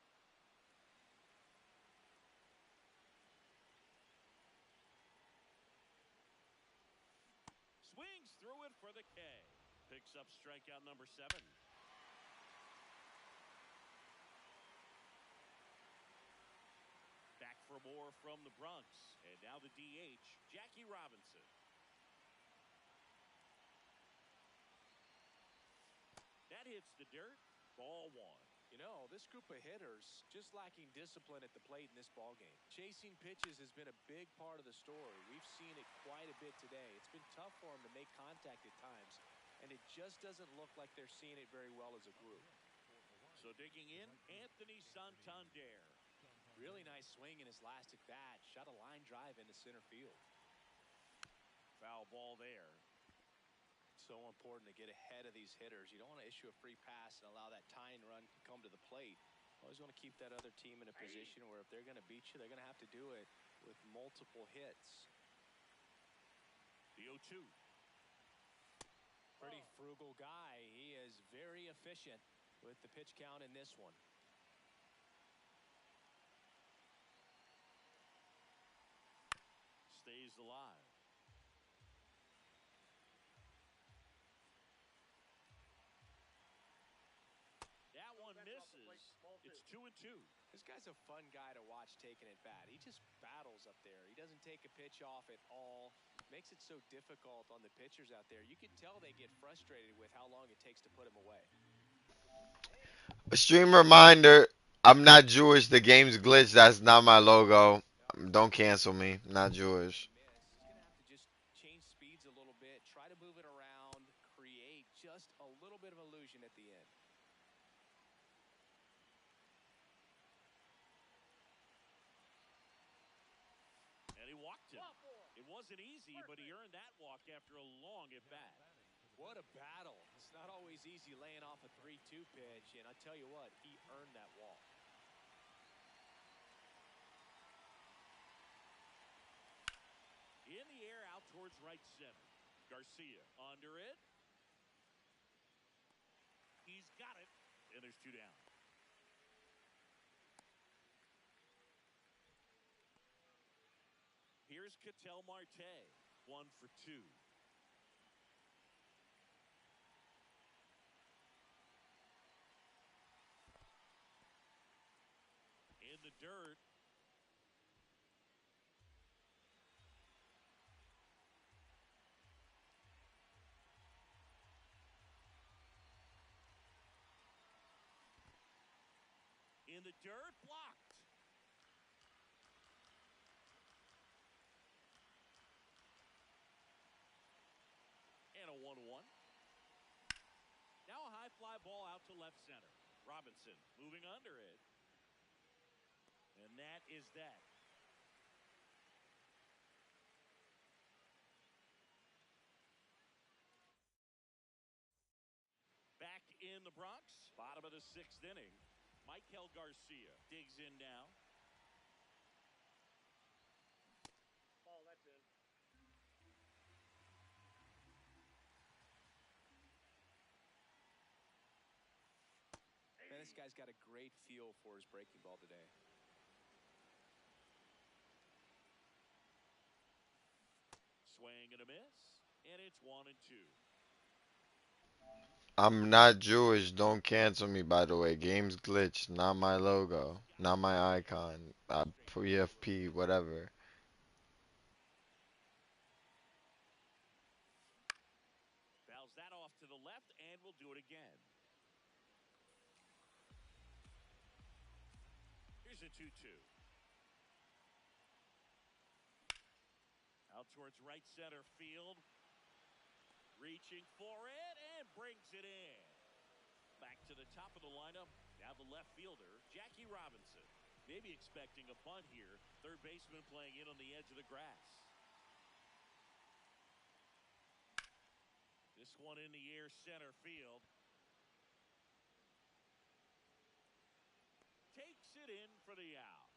Speaker 1: Swings through it for the K. Picks up strikeout number 7. Back for more from the Bronx. And now the DH, Jackie Robinson. That hits the dirt. Ball 1.
Speaker 2: You know, this group of hitters just lacking discipline at the plate in this ballgame. Chasing pitches has been a big part of the story. We've seen it quite a bit today. It's been tough for them to make contact at times, and it just doesn't look like they're seeing it very well as a group.
Speaker 1: So digging in, Anthony Santander.
Speaker 2: Really nice swing in his last at-bat. Shot a line drive into center field.
Speaker 1: Foul ball there.
Speaker 2: So important to get ahead of these hitters. You don't want to issue a free pass and allow that tying run to come to the plate. Always want to keep that other team in a position where if they're going to beat you, they're going to have to do it with multiple hits.
Speaker 1: The 0-2.
Speaker 2: Pretty frugal guy. He is very efficient with the pitch count in this one.
Speaker 1: Stays alive. That one misses. It's 2-2.
Speaker 2: This guy's a fun guy to watch taking at bat. He just battles up there. He doesn't take a pitch off at all. Makes it so difficult on the pitchers out there. You can tell they get frustrated with how long it takes to put him away.
Speaker 4: A stream reminder, I'm not Jewish. The game's glitched. That's not my logo. Don't cancel me. Not Jewish.
Speaker 2: He's going to have to just change speeds a little bit, try to move it around, create just a little bit of illusion at the end.
Speaker 1: And he walked him. It wasn't easy, but he earned that walk after a long at-bat.
Speaker 2: What a battle. It's not always easy laying off a 3-2 pitch, and I tell you what, he earned that walk.
Speaker 1: In In the air out towards right center. Garcia under it. He's got it. And there's 2 down. Here's Ketel Marte. 1 for 2. In the dirt. In the dirt, blocked. And a 1-1. Now a high fly ball out to left center. Robinson moving under it. And that is that. Back in the Bronx, bottom of the 6th inning. Michael Garcia digs in now.
Speaker 3: Ball, that's in.
Speaker 2: Man, this guy's got a great feel for his breaking ball today.
Speaker 1: Swing and a miss. And it's 1-2.
Speaker 4: I'm not Jewish. Don't cancel me, by the way. Game's glitched. Not my logo. Not my icon. PFP, whatever.
Speaker 1: Fouls that off to the left, and we'll do it again. Here's a 2-2. Out towards right center field. Reaching for it and brings it in. Back to the top of the lineup. Now the left fielder, Jackie Robinson. Maybe expecting a bunt here. Third baseman playing in on the edge of the grass. This one in the air center field. Takes it in for the out.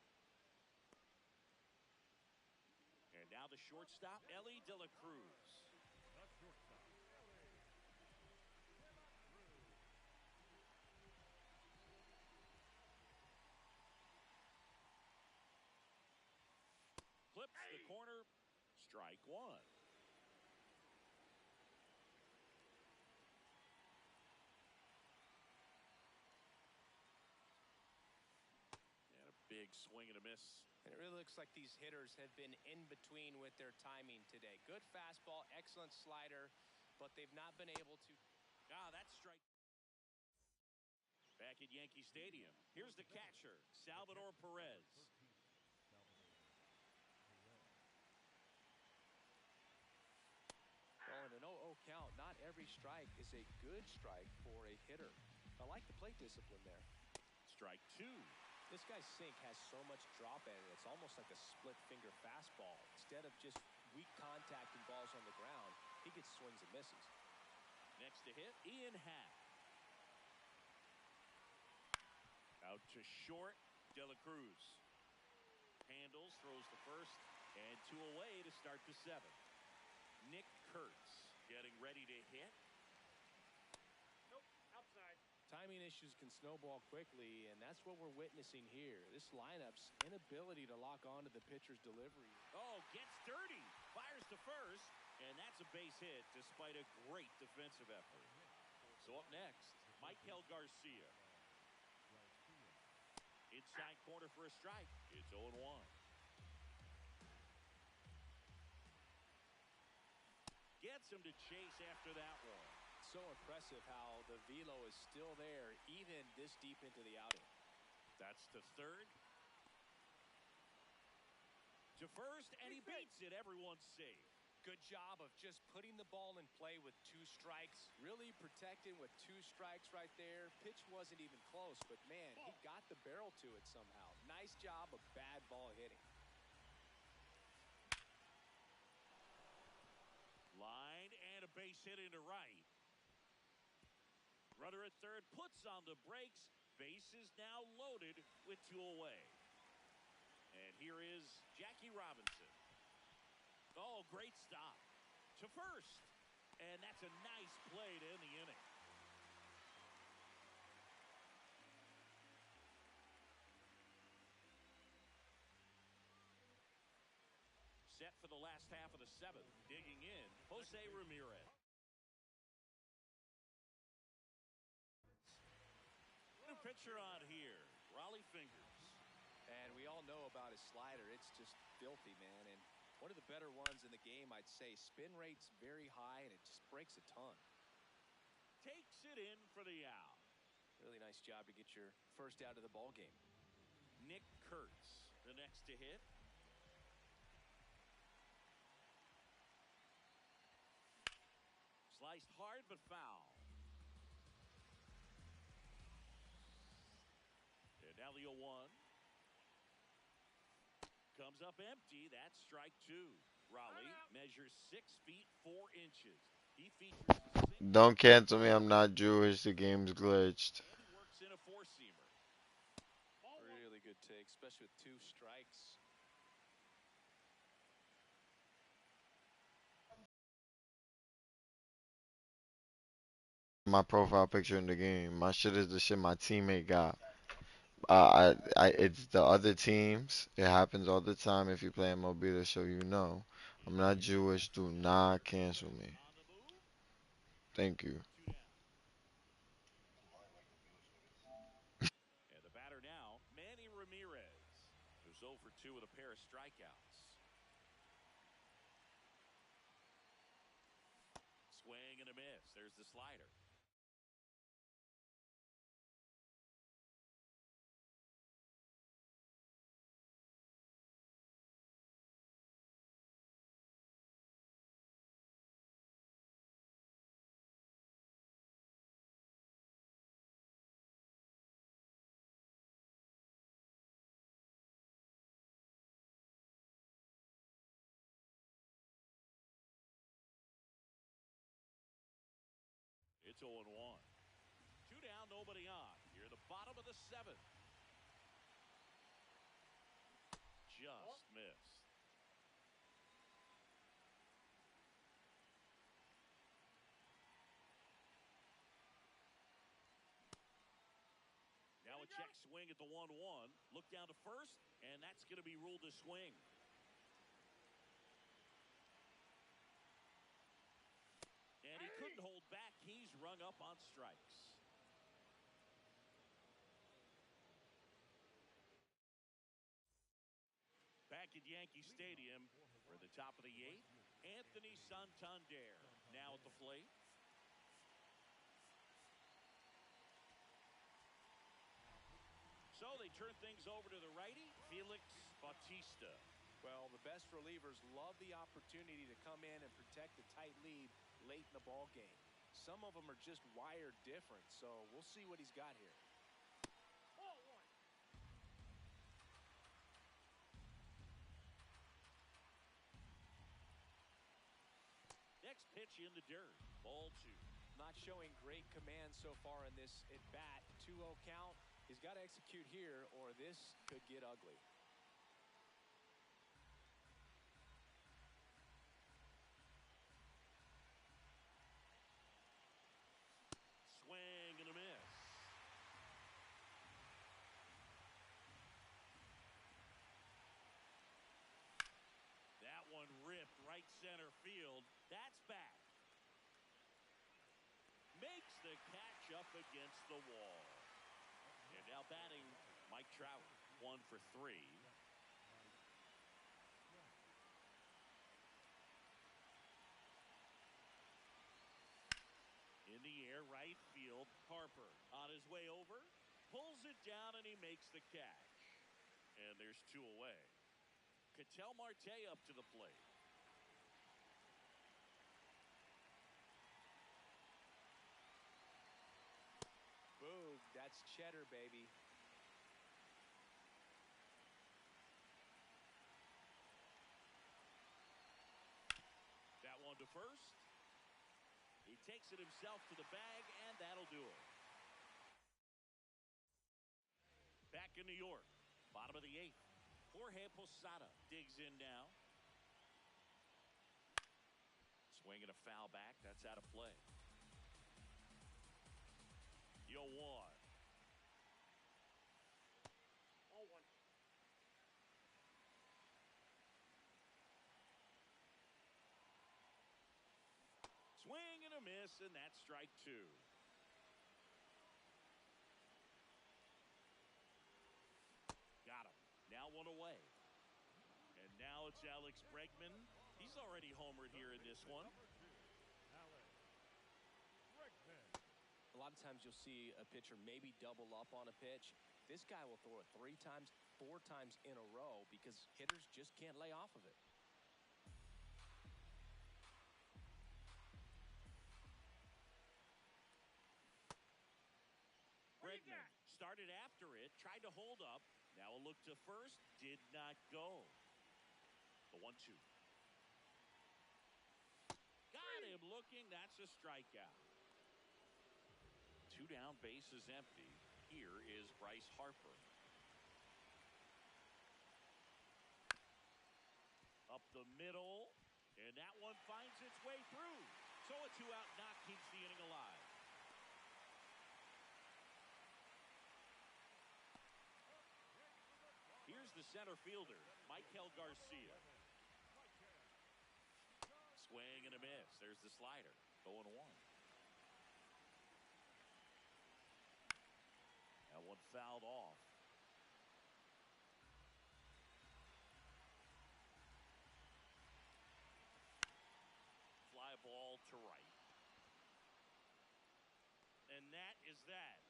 Speaker 1: And now the shortstop, Elly De La Cruz.
Speaker 5: The shortstop, Elly De La Cruz.
Speaker 1: Clips the corner. Strike 1. And a big swing and a miss.
Speaker 2: And it really looks like these hitters have been in between with their timing today. Good fastball, excellent slider, but they've not been able to.
Speaker 1: That's strike. Back at Yankee Stadium. Here's the catcher, Salvador Perez.
Speaker 2: Well, in an 0-0 count, not every strike is a good strike for a hitter. I like the plate discipline there.
Speaker 1: Strike 2.
Speaker 2: This guy's sink has so much drop in it. It's almost like a split finger fastball. Instead of just weak contact and balls on the ground, he gets swings and misses.
Speaker 1: Next to hit, Ian Happ. Out to short, De La Cruz. Handles, throws to first, and 2 away to start the 7th. Nick Kurtz getting ready to hit.
Speaker 3: Nope, outside.
Speaker 2: Timing issues can snowball quickly, and that's what we're witnessing here. This lineup's inability to lock onto the pitcher's delivery.
Speaker 1: Oh, gets dirty. Fires to first, and that's a base hit despite a great defensive effort. So up next, Michael Garcia. Inside corner for a strike. It's 0-1. Gets him to chase after that one.
Speaker 2: So impressive how the velo is still there even this deep into the outing.
Speaker 1: That's to third. To first, and he beats it. Everyone's safe.
Speaker 2: Good job of just putting the ball in play with 2 strikes. Really protecting with 2 strikes right there. Pitch wasn't even close, but man, he got the barrel to it somehow. Nice job of bad ball hitting.
Speaker 1: Line and a base hit into right. Runner at third puts on the brakes. Base is now loaded with 2 away. And here is Jackie Robinson. Oh, great stop to first. And that's a nice play to end the inning. Set for the last half of the seventh. Digging in, Jose Ramirez. New pitcher on here, Raleigh Fingers.
Speaker 2: And we all know about his slider. It's just filthy, man. And one of the better ones in the game, I'd say. Spin rate's very high, and it just breaks a ton.
Speaker 1: Takes it in for the out.
Speaker 2: Really nice job to get your first out of the ball game.
Speaker 1: Nick Kurtz, the next to hit. Sliced hard but foul. And now the 0-1. Comes up empty. That's strike two. Raleigh measures 6 feet 4 inches. He features
Speaker 4: Don't cancel me. I'm not Jewish. The game's glitched.
Speaker 1: and works in a four-seamer.
Speaker 2: Really good take, especially with 2 strikes.
Speaker 4: My profile picture in the game. My shit is the shit my teammate got. It's the other teams. It happens all the time if you play MLB, to show you know. I'm not Jewish. Do not cancel me.
Speaker 1: On the move,
Speaker 4: Thank you.
Speaker 1: 2 down. And the batter now, Manny Ramirez, who's 0 for 2 with a pair of strikeouts. Swing and a miss. There's the slider. It's 0-1. 2 down, nobody on. Here at the bottom of the 7th. Just missed. Now a check swing at the 1-1. Look down to first, and that's going to be ruled a swing. And he couldn't hold back. He's rung up on strikes. Back at Yankee Stadium, we're at the top of the 8th. Anthony Santander now at the plate. So they turn things over to the righty, Felix Bautista.
Speaker 2: Well, the best relievers love the opportunity to come in and protect a tight lead late in the ball game. Some of them are just wired different, so we'll see what he's got here.
Speaker 3: Ball 1.
Speaker 1: Next pitch in the dirt. Ball 2.
Speaker 2: Not showing great command so far in this at bat. 2-0 count. He's got to execute here, or this could get ugly.
Speaker 1: Swing and a miss. That one ripped right center field. That's back. Makes the catch up against the wall. And now batting, Mike Trout, 1 for 3. In the air, right field, Harper on his way over, pulls it down, and he makes the catch. And there's 2 away. Ketel Marte up to the plate.
Speaker 2: Boog, that's cheddar, baby.
Speaker 1: That one to first. He takes it himself to the bag, and that'll do it. Back in New York, bottom of the 8th. Jorge Posada digs in now. Swing and a foul back. That's out of play. 0-1.
Speaker 3: 0-1.
Speaker 1: Swing and a miss, and that's strike two. Got him. Now one away. And now it's Alex Bregman. He's already homered here in this one.
Speaker 5: Number 2, Alex Bregman.
Speaker 2: A lot of times you'll see a pitcher maybe double up on a pitch. This guy will throw it 3 times, 4 times in a row because hitters just can't lay off of it.
Speaker 3: What do you
Speaker 1: Bregman
Speaker 3: got?
Speaker 1: started after it, tried to hold up. Now a look to first, did not go. The 1-2. Got him looking. That's a strikeout. 2 down, base is empty. Here is Bryce Harper. Up the middle, and that one finds its way through. So a 2-out knock keeps the inning alive. Here's the center fielder, Michael Garcia. Swing and a miss. There's the slider. 0-1. That one fouled off. Fly ball to right. And that is that.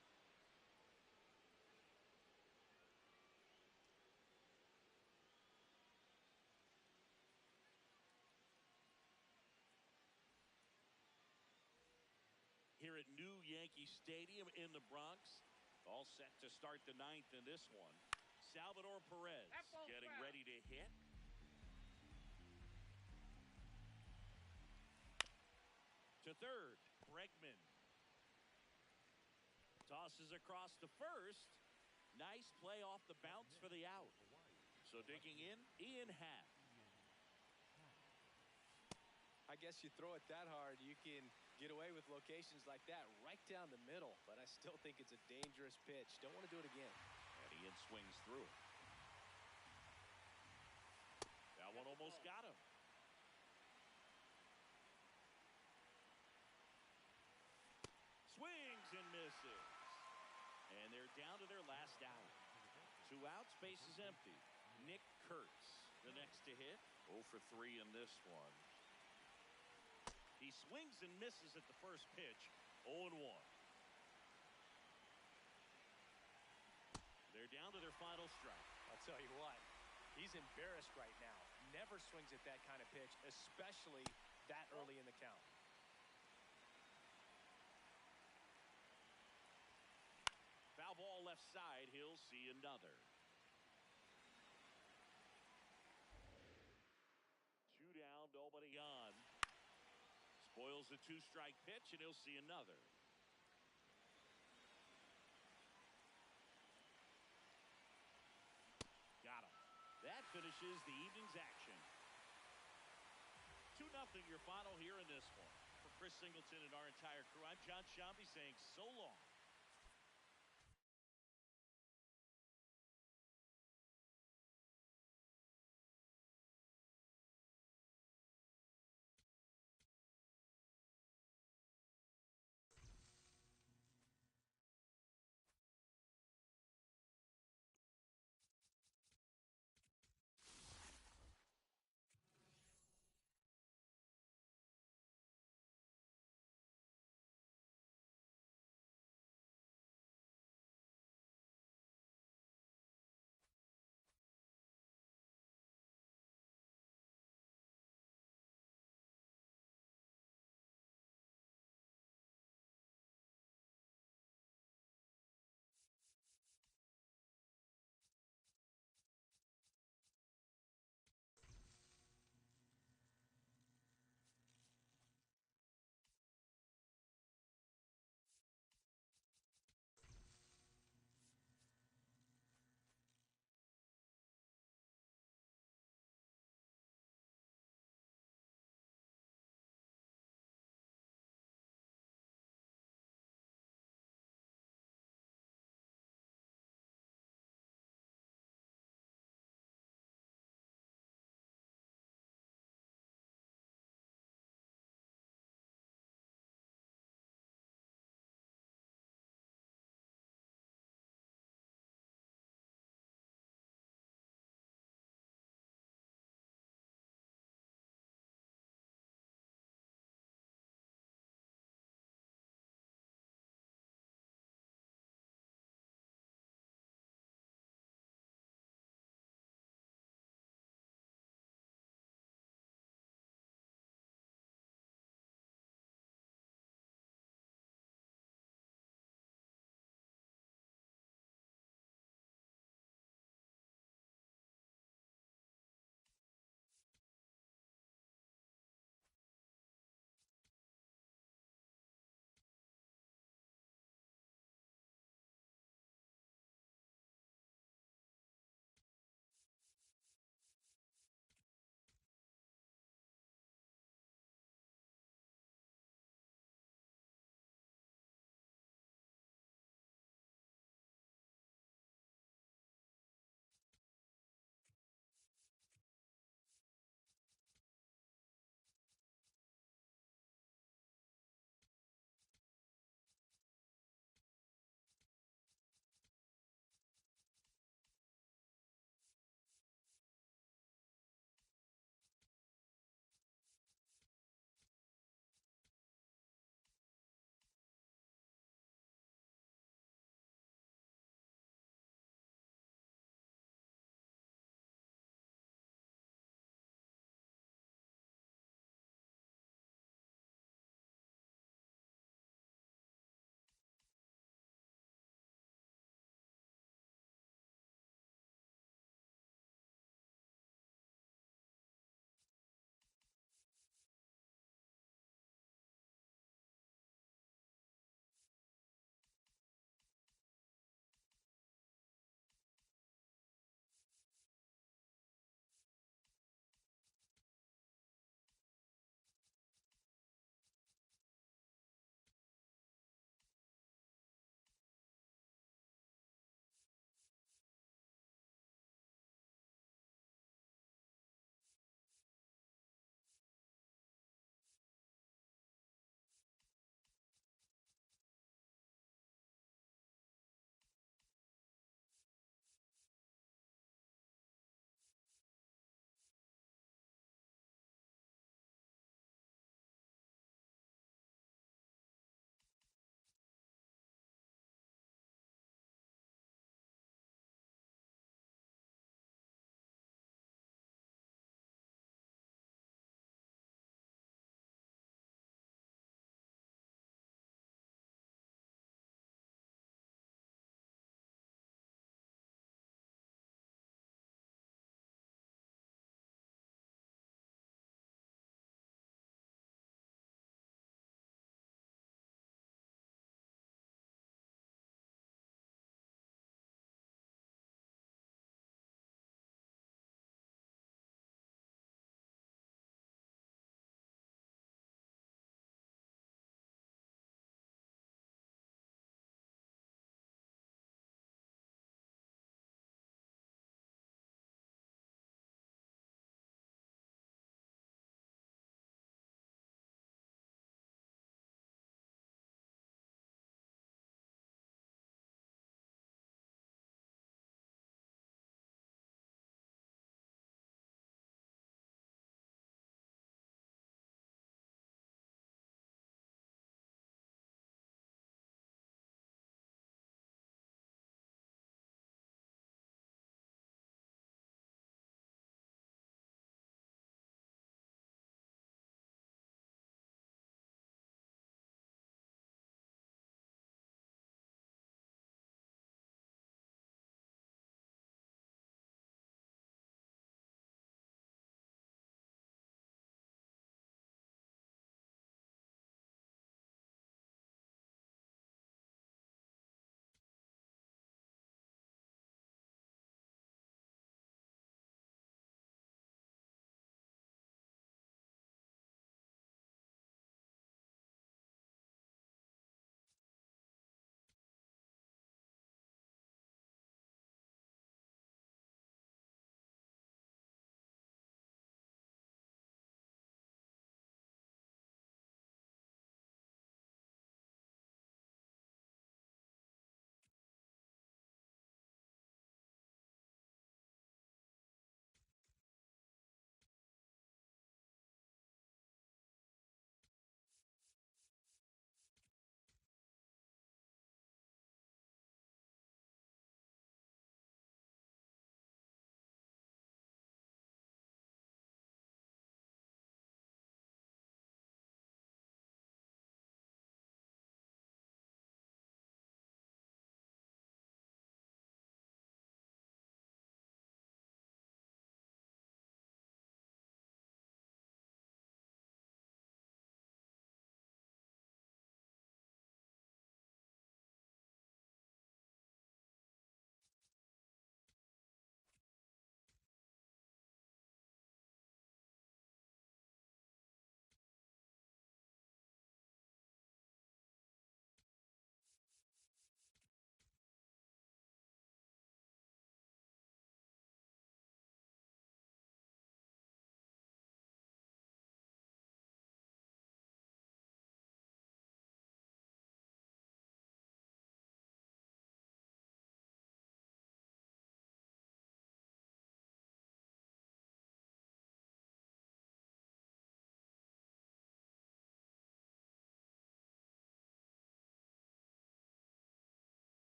Speaker 1: Here at New Yankee Stadium in the Bronx. All set to start the 9th in this one. Salvador Perez
Speaker 3: That ball's
Speaker 1: getting
Speaker 3: foul.
Speaker 1: ready to hit. To third, Bregman. Tosses across to first. Nice play off the bounce for the out. So digging in, Ian Happ.
Speaker 2: I guess you throw it that hard, you can get away with locations like that right down the middle. But I still think it's a dangerous pitch. Don't want to do it again.
Speaker 1: And Ian swings through it. That one almost got him. Swings and misses. And they're down to their last out. 2 outs, base is empty. Nick Kurtz, the next to hit. 0 for 3 in this one. He swings and misses at the first pitch. 0-1. They're down to their final strike.
Speaker 2: I'll tell you what, he's embarrassed right now. Never swings at that kind of pitch, especially that early in the count.
Speaker 1: Foul ball left side. He'll see another. 2 down, nobody on. Spoils the 2-strike pitch, and he'll see another. Got him. That finishes the evening's action. 2-0 your final here in this one. For Chris Singleton and our entire crew, I'm John Shambi saying so long.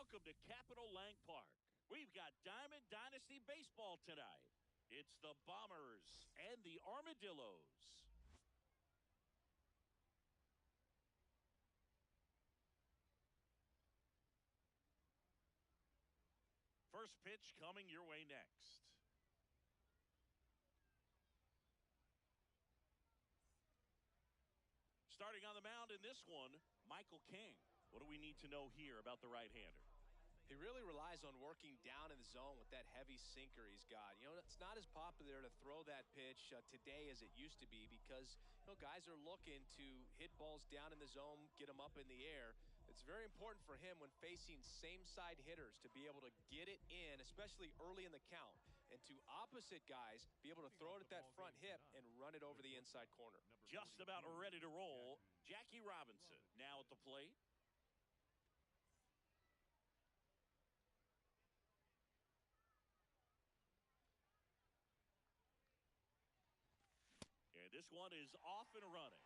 Speaker 1: Welcome to Capital Lang Park. We've got Diamond Dynasty Baseball tonight. It's the Bombers and the Armadillos. First pitch coming your way next. Starting on the mound in this one, Michael King. What do we need to know here about the right-hander?
Speaker 2: He really relies on working down in the zone with that heavy sinker he's got. You know, it's not as popular to throw that pitch today as it used to be because, you know, guys are looking to hit balls down in the zone, get them up in the air. It's very important for him when facing same-side hitters to be able to get it in, especially early in the count. And to opposite guys, be able to throw it at that front hip and run it over the inside corner.
Speaker 1: Just about ready to roll. Jackie Robinson now at the plate. And this one is off and running.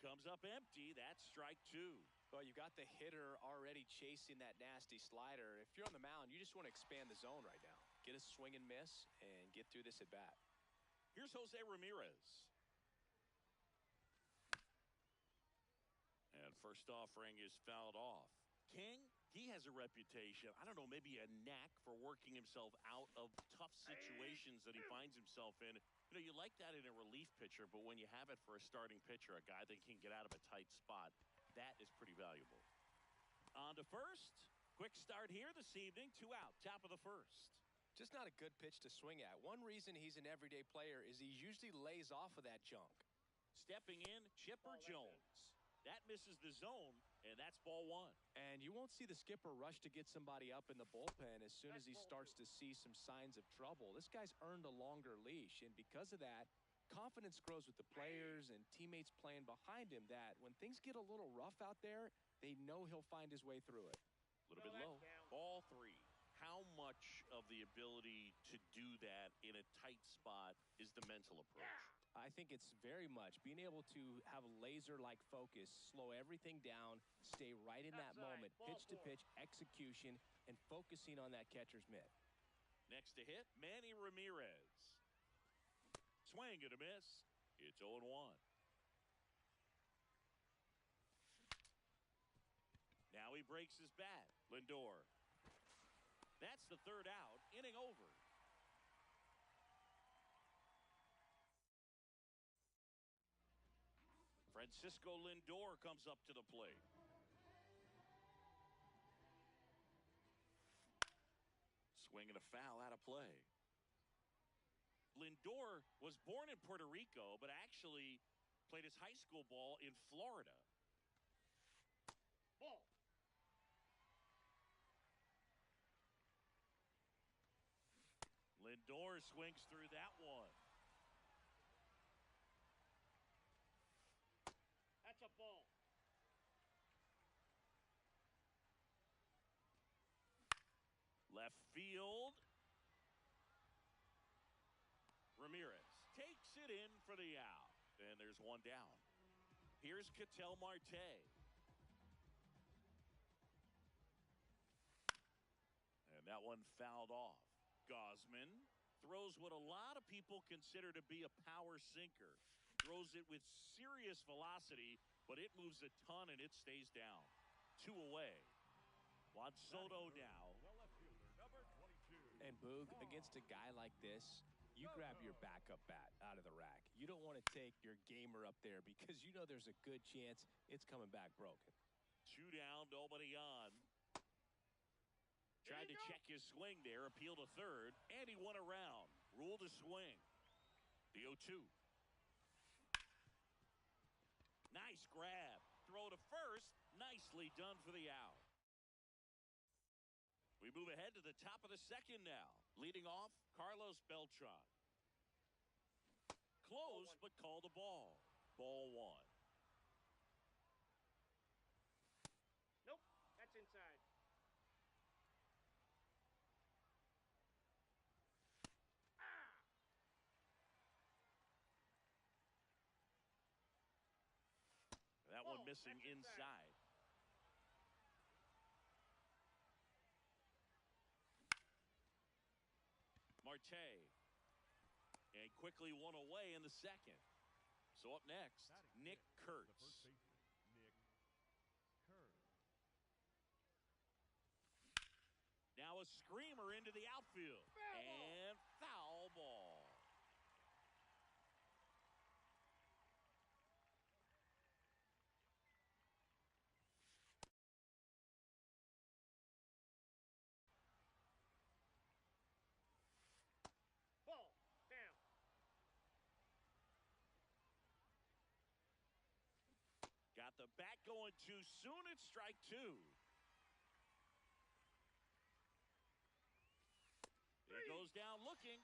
Speaker 1: Comes up empty. That's strike two.
Speaker 2: Well, you got the hitter already chasing that nasty slider. If you're on the mound, you just want to expand the zone right now. Get a swing and miss and get through this at bat.
Speaker 1: Here's Jose Ramirez. And first offering is fouled off. King, he has a reputation, I don't know, maybe a knack for working himself out of tough situations that he finds himself in. You know, you like that in a relief pitcher, but when you have it for a starting pitcher, a guy that can get out of a tight spot, that is pretty valuable. On to first. Quick start here this evening. 2 out, top of the first.
Speaker 2: Just not a good pitch to swing at. One reason he's an everyday player is he usually lays off of that junk.
Speaker 1: Stepping in, Chipper Jones. That misses the zone, and that's ball one.
Speaker 2: And you won't see the skipper rush to get somebody up in the bullpen as soon as he starts to see some signs of trouble. This guy's earned a longer leash, and because of that, confidence grows with the players and teammates playing behind him that when things get a little rough out there, they know he'll find his way through it.
Speaker 1: A little bit low. Ball three. How much of the ability to do that in a tight spot is the mental approach?
Speaker 2: I think it's very much being able to have a laser-like focus, slow everything down, stay right in that moment, pitch to pitch, execution, and focusing on that catcher's mitt.
Speaker 1: Next to hit, Manny Ramirez. Swing and a miss. It's 0-1. Now he breaks his bat. Lindor. That's the third out. Inning over. Francisco Lindor comes up to the plate. Swing and a foul out of play. Lindor was born in Puerto Rico, but actually played his high school ball in Florida.
Speaker 3: Ball.
Speaker 1: Lindor swings through that one.
Speaker 3: That's a ball.
Speaker 1: Left field. Ramirez takes it in for the out. And there's one down. Here's Ketel Marte. And that one fouled off. Gausman throws what a lot of people consider to be a power sinker. Throws it with serious velocity, but it moves a ton and it stays down. 2 away. Juan Soto now.
Speaker 5: The left fielder, number 22.
Speaker 2: And Boog, against a guy like this, you grab your backup bat out of the rack. You don't want to take your gamer up there because you know there's a good chance it's coming back broken.
Speaker 1: 2 down, nobody on. Tried to check his swing there, appeal to third, and he won around. Ruled a swing. The 0-2. Nice grab. Throw to first. Nicely done for the out. We move ahead to the top of the second now. Leading off, Carlos Beltran. Close, but call the ball. Ball one.
Speaker 3: Nope. That's inside.
Speaker 1: That missing inside. Marte. And quickly one away in the second. So up next, Nick Kurtz.
Speaker 5: The first baseman, Nick Kurtz.
Speaker 1: Now a screamer into the outfield. And foul ball.
Speaker 3: Ball. Down.
Speaker 1: Got the bat going too soon. It's strike two. He goes down looking.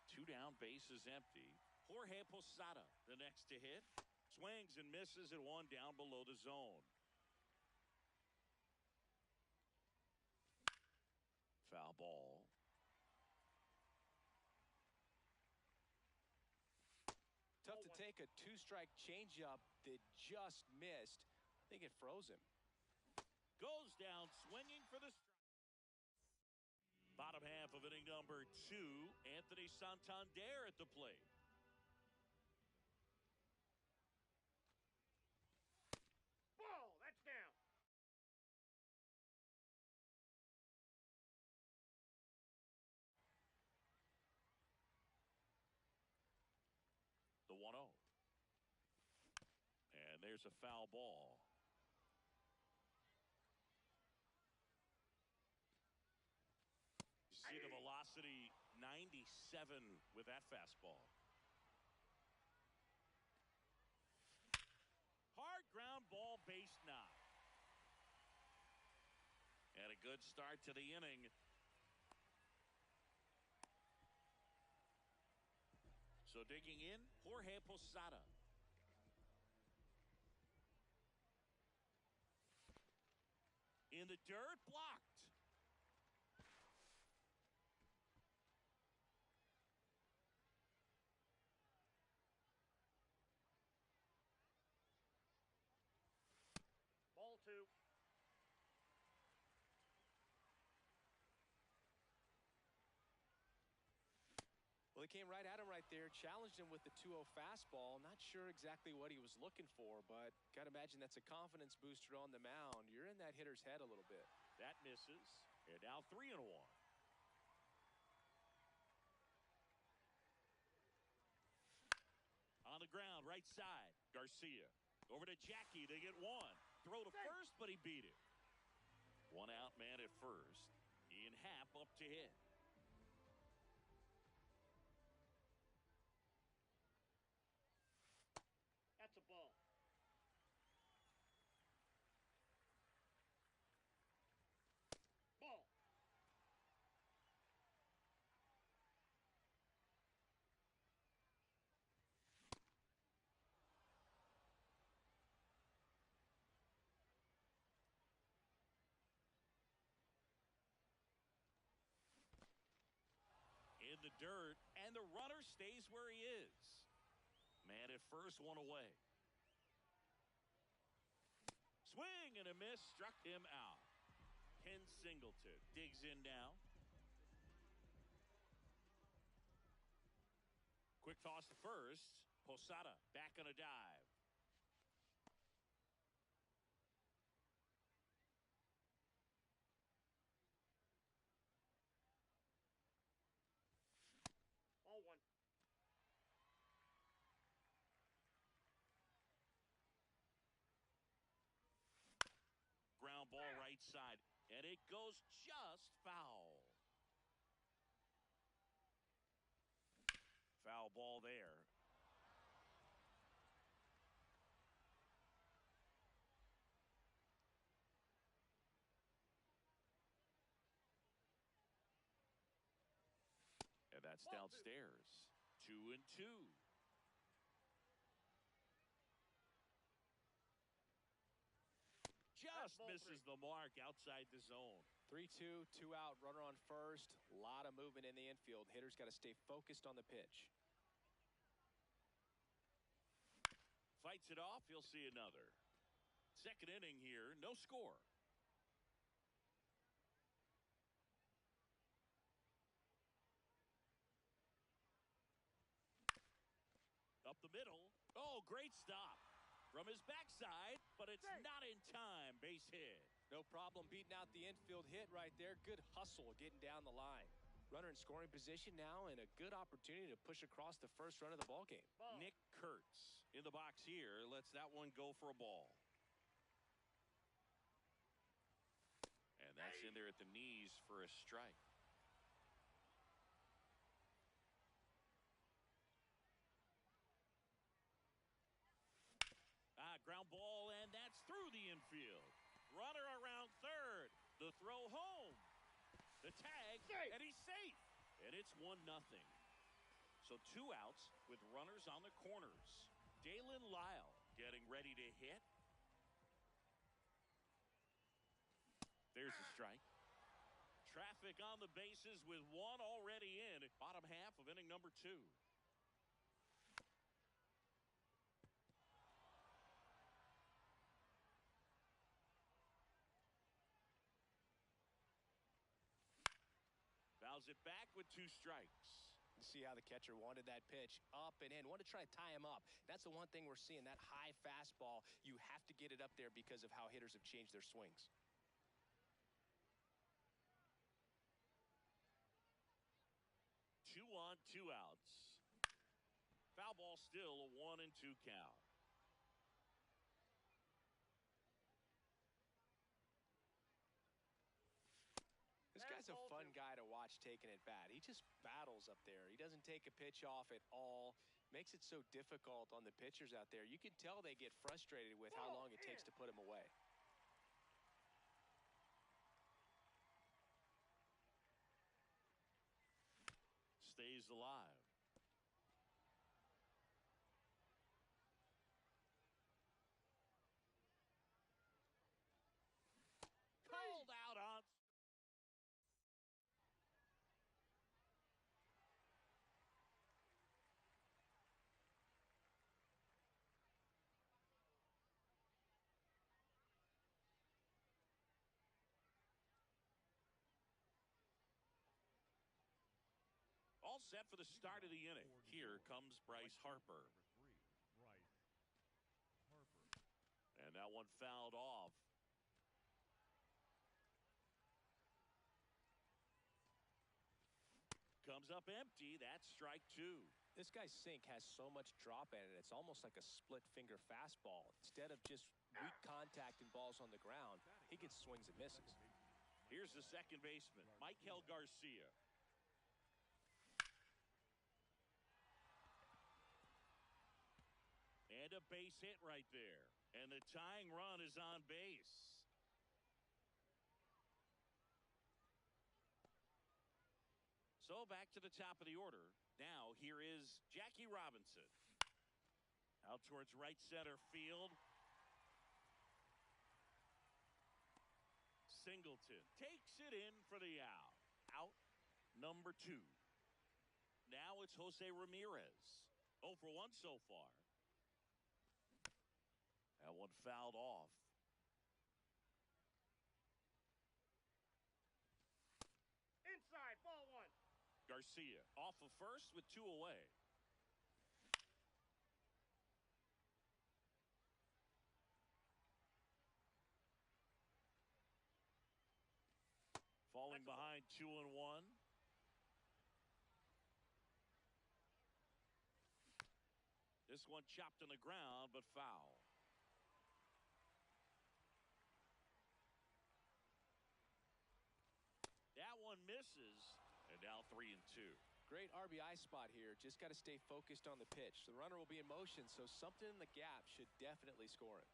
Speaker 1: Two down, base is empty. Jorge Posada, the next to hit. Swings and misses at one down below the zone. Foul ball.
Speaker 2: Tough to take a two-strike changeup that just missed. I think it froze him.
Speaker 1: Goes down swinging for the strike. Bottom half of inning number 2. Anthony Santander at the plate.
Speaker 3: Ball. That's down.
Speaker 1: The 1-0. And there's a foul ball. You see the velocity 97 with that fastball. Hard ground ball, base knock. And a good start to the inning. So digging in, Jorge Posada. In the dirt, blocked.
Speaker 3: Ball 2.
Speaker 2: Well, he came right at him right there, challenged him with the 2-0 fastball. Not sure exactly what he was looking for, but got to imagine that's a confidence booster on the mound. You're in that hitter's head a little bit.
Speaker 1: That misses. And now 3-1. On the ground, right side. Garcia. Over to Jackie. They get one. Throw to first, but he beat it. One out man at first. Ian Happ up to hit.
Speaker 3: That's a ball. Ball.
Speaker 1: In the dirt, and the runner stays where he is. Man at first, one away. Swing and a miss, struck him out. Ken Singleton digs in now. Quick toss to first. Posada back on a dive.
Speaker 3: Ball 1.
Speaker 1: Ground ball right side, and it goes just foul. Foul ball there. And that's downstairs. 2-2. Just misses the mark outside the zone.
Speaker 2: 3-2, 2 out, runner on first. A lot of movement in the infield. Hitter's got to stay focused on the pitch.
Speaker 1: Fights it off. He'll see another. Second inning here. No score. Up the middle. Oh, great stop. From his backside, but it's not in time. Base hit.
Speaker 2: No problem beating out the infield hit right there. Good hustle getting down the line. Runner in scoring position now and a good opportunity to push across the first run of the ball game.
Speaker 3: Ball.
Speaker 1: Nick Kurtz in the box here lets that one go for a ball. And that's in there at the knees for a strike. Ground ball, and that's through the infield. Runner around third. The throw home. The tag,
Speaker 3: Safe.
Speaker 1: and he's safe. And it's 1-0. So 2 outs with runners on the corners. Dalen Lyle getting ready to hit. There's a strike. Traffic on the bases with one already in. Bottom half of inning number 2. Fouls it back with 2 strikes.
Speaker 2: See how the catcher wanted that pitch up and in. Want to try to tie him up. That's the one thing we're seeing, that high fastball. You have to get it up there because of how hitters have changed their swings.
Speaker 1: Two on, 2 outs. Foul ball still a 1-2 count.
Speaker 2: This guy's a fun guy to watch taking it bat. He just battles up there. He doesn't take a pitch off at all. Makes it so difficult on the pitchers out there. You can tell they get frustrated with how long it takes to put him away.
Speaker 1: Stays alive. Called out on. All set for the start of the inning. Here comes Bryce Harper.
Speaker 5: Number 3, Bryce Harper.
Speaker 1: And that one fouled off. Comes up empty. That's strike 2.
Speaker 2: This guy's sink has so much drop in it. It's almost like a split finger fastball. Instead of just weak contact and balls on the ground, he gets swings and misses.
Speaker 1: Here's the second baseman, Michael Garcia. And a base hit right there. And the tying run is on base. So back to the top of the order. Now here is Jackie Robinson. Out towards right center field. Singleton takes it in for the out. Out number 2. Now it's Jose Ramirez. 0 for 1 so far. That one fouled off.
Speaker 3: Inside, ball 1.
Speaker 1: Garcia off of first with 2 away. Falling behind 2-1. This one chopped on the ground, but foul. That one misses, and now 3-2.
Speaker 2: Great RBI spot here. Just got to stay focused on the pitch. The runner will be in motion, so something in the gap should definitely score him.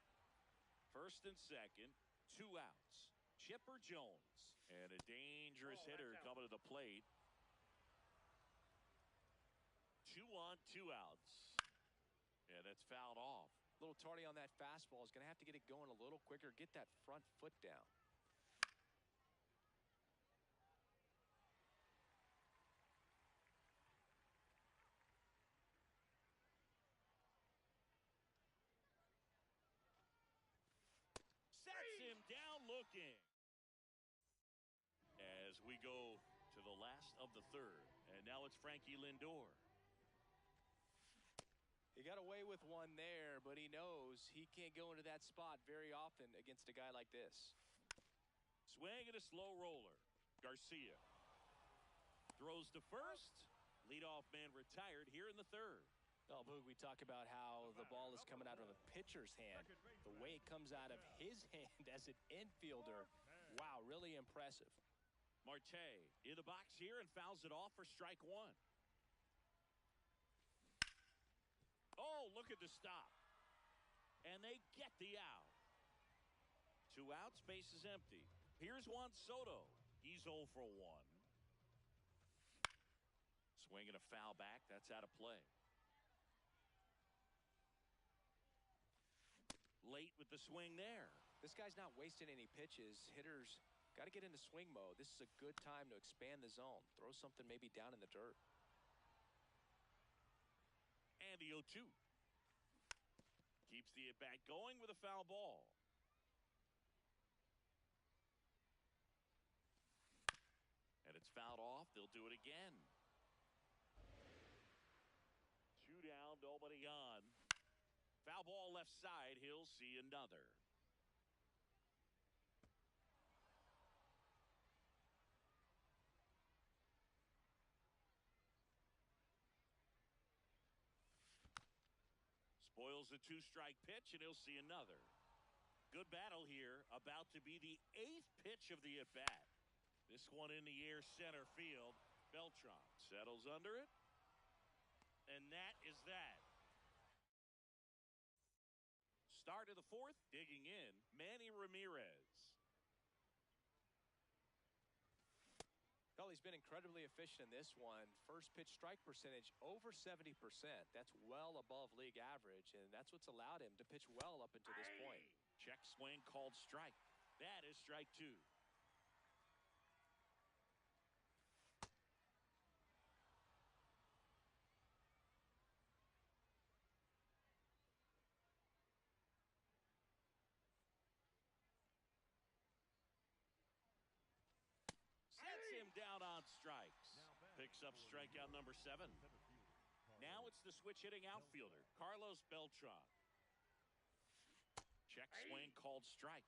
Speaker 1: First and second, 2 outs. Chipper Jones. And a dangerous hitter coming to the plate. 2 on, 2 outs. And it's fouled off.
Speaker 2: A little tardy on that fastball. Is going to have to get it going a little quicker. Get that front foot down.
Speaker 1: looking. As we go to the last of the third. And now it's Frankie Lindor.
Speaker 2: He got away with one there, but he knows he can't go into that spot very often against a guy like this.
Speaker 1: Swing and a slow roller. Garcia throws to first. Leadoff man retired here in the third.
Speaker 2: Oh, Boog, we talk about how the ball is coming out of a pitcher's hand. The way it comes out of his hand as an infielder. Wow, really impressive.
Speaker 1: Marte in the box here and fouls it off for strike one. Oh, look at the stop. And they get the out. 2 outs, base is empty. Here's Juan Soto. He's 0 for 1. Swing and a foul back. That's out of play. Late with the swing there.
Speaker 2: This guy's not wasting any pitches. Hitters got to get into swing mode. This is a good time to expand the zone. Throw something maybe down in the dirt.
Speaker 1: And the 0-2. Keeps the at-bat going with a foul ball. And it's fouled off. They'll do it again. 2 down, nobody on. Foul ball left side. He'll see another. Spoils the 2-strike pitch, and he'll see another. Good battle here. About to be the 8th pitch of the at-bat. This one in the air center field. Beltran settles under it. And that is that. Start of the 4th, digging in, Manny Ramirez.
Speaker 2: Well, he's been incredibly efficient in this one. First pitch strike percentage over 70%. That's well above league average, and that's what's allowed him to pitch well up until this point.
Speaker 1: Check swing called strike. That is strike 2. Sets him down on strikes. Picks up strikeout number 7. Now it's the switch hitting outfielder, Carlos Beltran. Check swing called strike.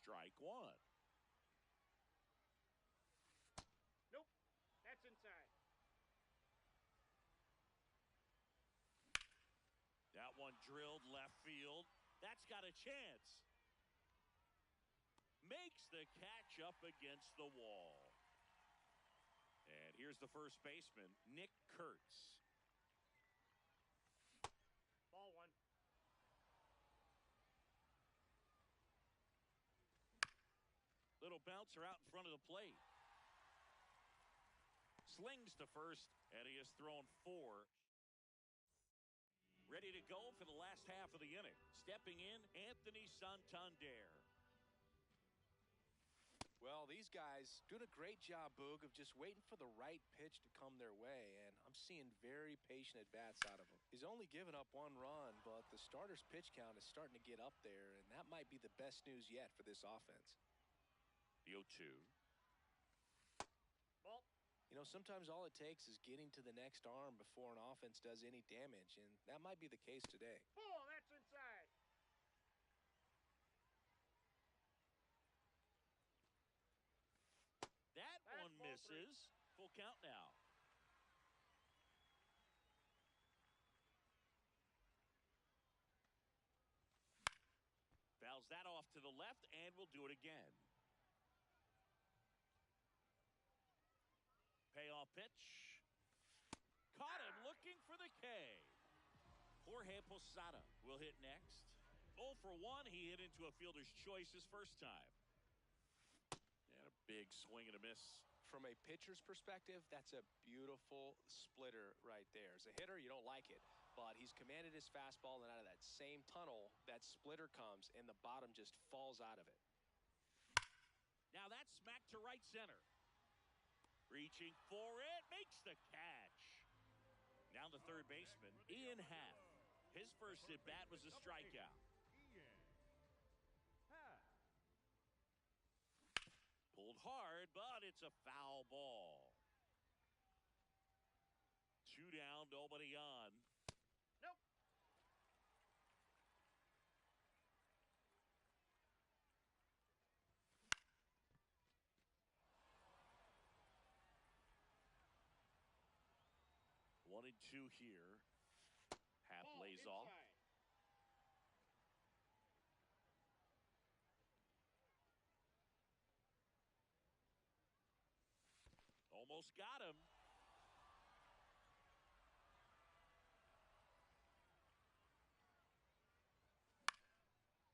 Speaker 1: Strike 1.
Speaker 3: Nope. That's inside.
Speaker 1: That one drilled left field. That's got a chance. Makes the catch up against the wall. And here's the first baseman, Nick Kurtz.
Speaker 3: Ball 1.
Speaker 1: Little bouncer out in front of the plate. Slings to first, and he has thrown 4. Ready to go for the last half of the inning. Stepping in, Anthony Santander.
Speaker 2: Well, these guys doing a great job, Boog, of just waiting for the right pitch to come their way, and I'm seeing very patient at-bats out of him. He's only given up 1 run, but the starter's pitch count is starting to get up there, and that might be the best news yet for this offense.
Speaker 1: The 0-2.
Speaker 3: Ball.
Speaker 2: You know, sometimes all it takes is getting to the next arm before an offense does any damage, and that might be the case today.
Speaker 3: Ball. That's inside.
Speaker 1: That
Speaker 3: That's
Speaker 1: one
Speaker 3: ball 3.
Speaker 1: misses. Full count now. Fouls that off to the left, and we'll do it again. Payoff pitch. Caught him looking for the K. Jorge Posada will hit next. 0 for 1. He hit into a fielder's choice his first time. And a big swing and a miss.
Speaker 2: From a pitcher's perspective, that's a beautiful splitter right there. As a hitter, you don't like it, but he's commanded his fastball, and out of that same tunnel, that splitter comes, and the bottom just falls out of it.
Speaker 1: Now that's smacked to right center. Reaching for it, makes the catch. Now the third baseman, Ian Happ. His first at-bat was a strikeout.
Speaker 5: Ian Happ.
Speaker 1: Pulled hard, but it's a foul ball. 2 down, nobody on.
Speaker 3: Nope.
Speaker 1: One and two here. Half
Speaker 3: Ball
Speaker 1: lays
Speaker 3: inside.
Speaker 1: off. Almost got him.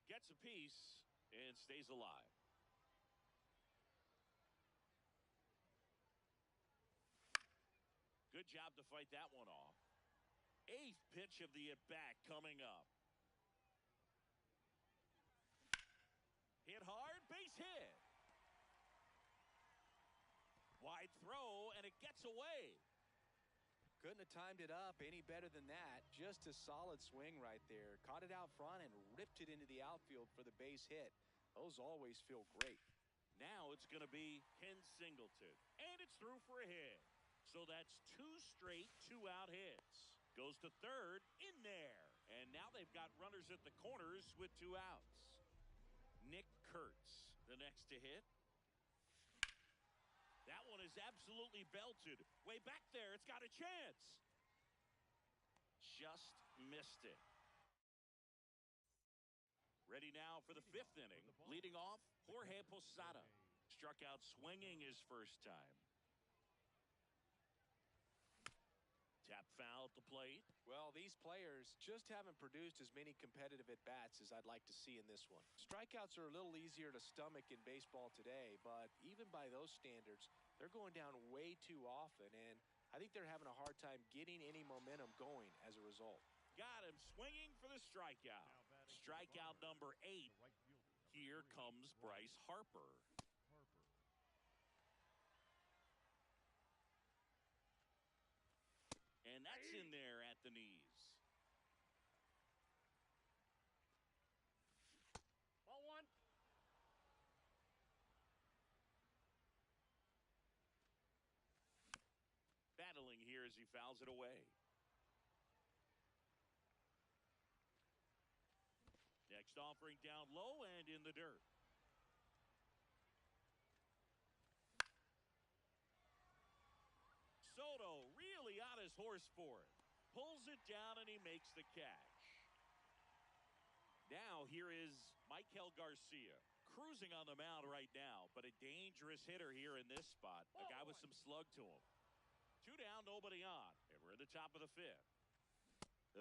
Speaker 1: Gets a piece and stays alive. Good job to fight that one off. 8th pitch of the at-bat coming up. Hit hard, base hit. Wide throw, and it gets away.
Speaker 2: Couldn't have timed it up any better than that. Just a solid swing right there. Caught it out front and ripped it into the outfield for the base hit. Those always feel great.
Speaker 1: Now it's going to be Ken Singleton, and it's through for a hit. So that's 2 straight 2-out hits. Goes to third, in there. And now they've got runners at the corners with 2 outs. Nick Kurtz, the next to hit. That one is absolutely belted. Way back there, it's got a chance. Just missed it. Ready now for the 5th inning. Leading off, Jorge Posada. Struck out swinging his first time. Tap foul at the plate.
Speaker 2: Well, these players just haven't produced as many competitive at-bats as I'd like to see in this one. Strikeouts are a little easier to stomach in baseball today, but even by those standards, they're going down way too often, and I think they're having a hard time getting any momentum going as a result.
Speaker 1: Got him swinging for the strikeout. Strikeout number 8.
Speaker 5: The right fielder.
Speaker 1: Here comes Bryce Harper. And that's in there at the knees.
Speaker 3: Ball 1.
Speaker 1: Battling here as he fouls it away. Next offering down low and in the dirt. Soto really on his horse for it. Pulls it down and he makes the catch. Now here is Michael Garcia. Cruising on the mound right now, but a dangerous hitter here in this spot. A guy with some slug to him. 2 down, nobody on. And we're at the top of the 5th.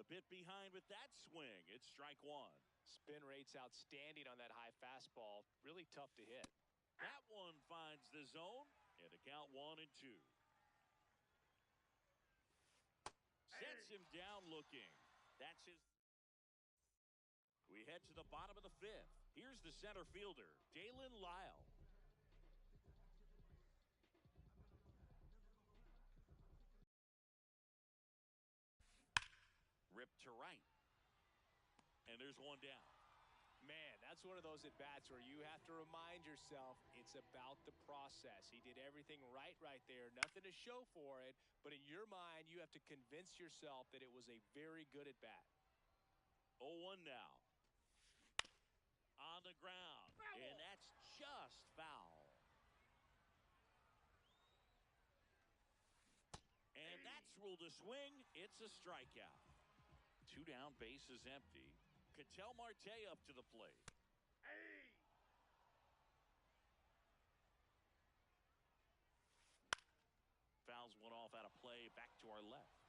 Speaker 1: A bit behind with that swing. It's strike 1.
Speaker 2: Spin rate's outstanding on that high fastball. Really tough to hit.
Speaker 1: That one finds the zone. And a count 1 and 2. Sets him down looking. That's his. We head to the bottom of the 5th. Here's the center fielder, Dalen Lyle. Ripped to right. And there's one down.
Speaker 2: Man, that's one of those at-bats where you have to remind yourself it's about the process. He did everything right there. Nothing to show for it, but in your mind, you have to convince yourself that it was a very good at-bat.
Speaker 1: 0-1 now. On the ground.
Speaker 3: Foul.
Speaker 1: And that's just foul. And that's ruled a swing. It's a strikeout. 2 down, base is empty. Ketel Marte up to the plate.
Speaker 3: Hey.
Speaker 1: Fouls one off out of play, back to our left.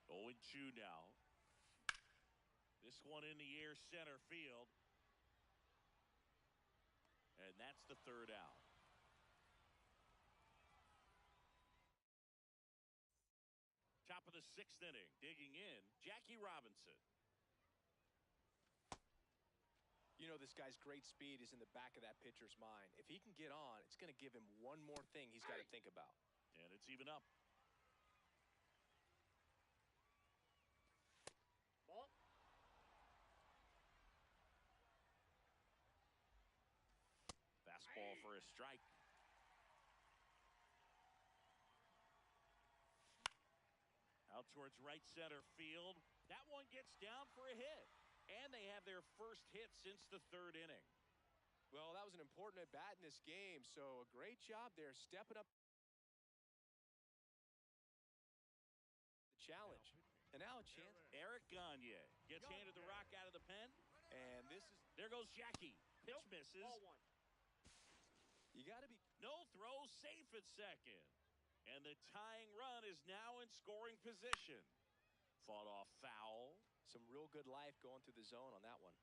Speaker 1: 0-2 now. This one in the air, center field. And that's the 3rd out. Top of the 6th inning, digging in, Jackie Robinson.
Speaker 2: You know, this guy's great speed is in the back of that pitcher's mind. If he can get on, it's going to give him one more thing he's got to think about.
Speaker 1: And it's even up.
Speaker 3: Ball.
Speaker 1: Fastball Call for a strike. Out towards right center field. That one gets down for a hit. And they have their first hit since the third inning.
Speaker 2: Well, that was an important at bat in this game, so a great job there stepping up the challenge. And now a chance.
Speaker 1: Eric Gagne gets handed the rock out of the pen.
Speaker 2: And
Speaker 1: there goes Jackie. Pitch misses.
Speaker 3: Ball one.
Speaker 2: You got to be.
Speaker 1: No throw, safe at second. And the tying run is now in scoring position. Fought off foul.
Speaker 2: Some real good life going through the zone on that one.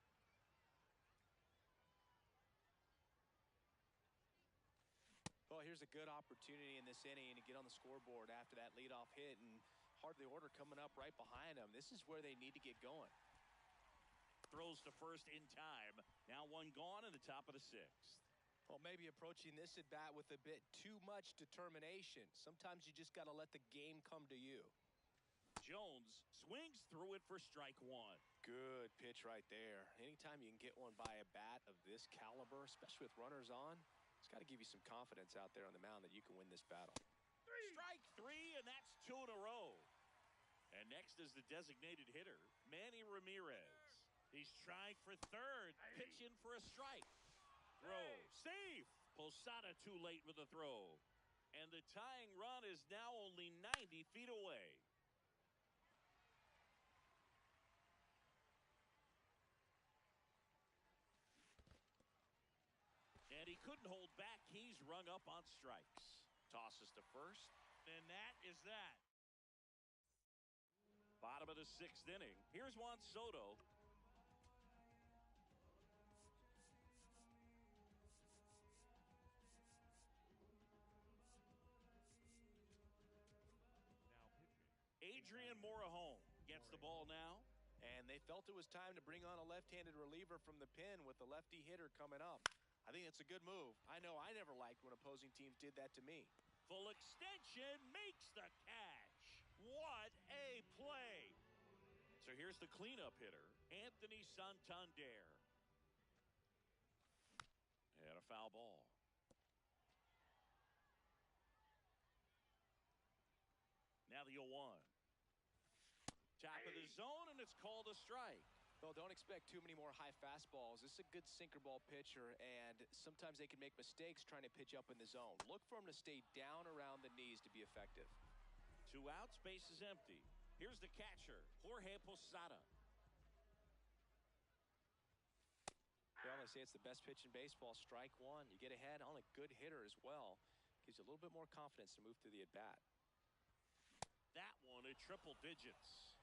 Speaker 2: Well, here's a good opportunity in this inning to get on the scoreboard after that leadoff hit, and hard the order coming up right behind them. This is where they need to get going.
Speaker 1: Throws to first in time. Now one gone in the top of the sixth.
Speaker 2: Well, maybe approaching this at bat with a bit too much determination. Sometimes you just got to let the game come to you.
Speaker 1: Jones swings through it for strike one.
Speaker 2: Good pitch right there. Anytime you can get one by a bat of this caliber, especially with runners on, it's got to give you some confidence out there on the mound that you can win this battle.
Speaker 1: Strike three, and that's two in a row. And next is the designated hitter, Manny Ramirez. He's trying for third, pitching for a strike. Throw, safe. Posada too late with the throw. And the tying run is now only 90 feet away. And he couldn't hold back. He's rung up on strikes. Tosses to first. And that is that. Bottom of the sixth inning. Here's Juan Soto. Adrian Morejon gets the ball now.
Speaker 2: And they felt it was time to bring on a left-handed reliever from the pen with the lefty hitter coming up. I think it's a good move. I know I never liked when opposing teams did that to me.
Speaker 1: Full extension makes the catch. What a play. So here's the cleanup hitter, Anthony Santander. And a foul ball. Now the 0-1. Top of the zone, and it's called a strike.
Speaker 2: Well, don't expect too many more high fastballs. This is a good sinker ball pitcher, and sometimes they can make mistakes trying to pitch up in the zone. Look for him to stay down around the knees to be effective.
Speaker 1: 2 outs, base is empty. Here's the catcher, Jorge Posada.
Speaker 2: Well, they say it's the best pitch in baseball. Strike one. You get ahead on a good hitter as well. Gives you a little bit more confidence to move through the at-bat.
Speaker 1: That one at triple digits.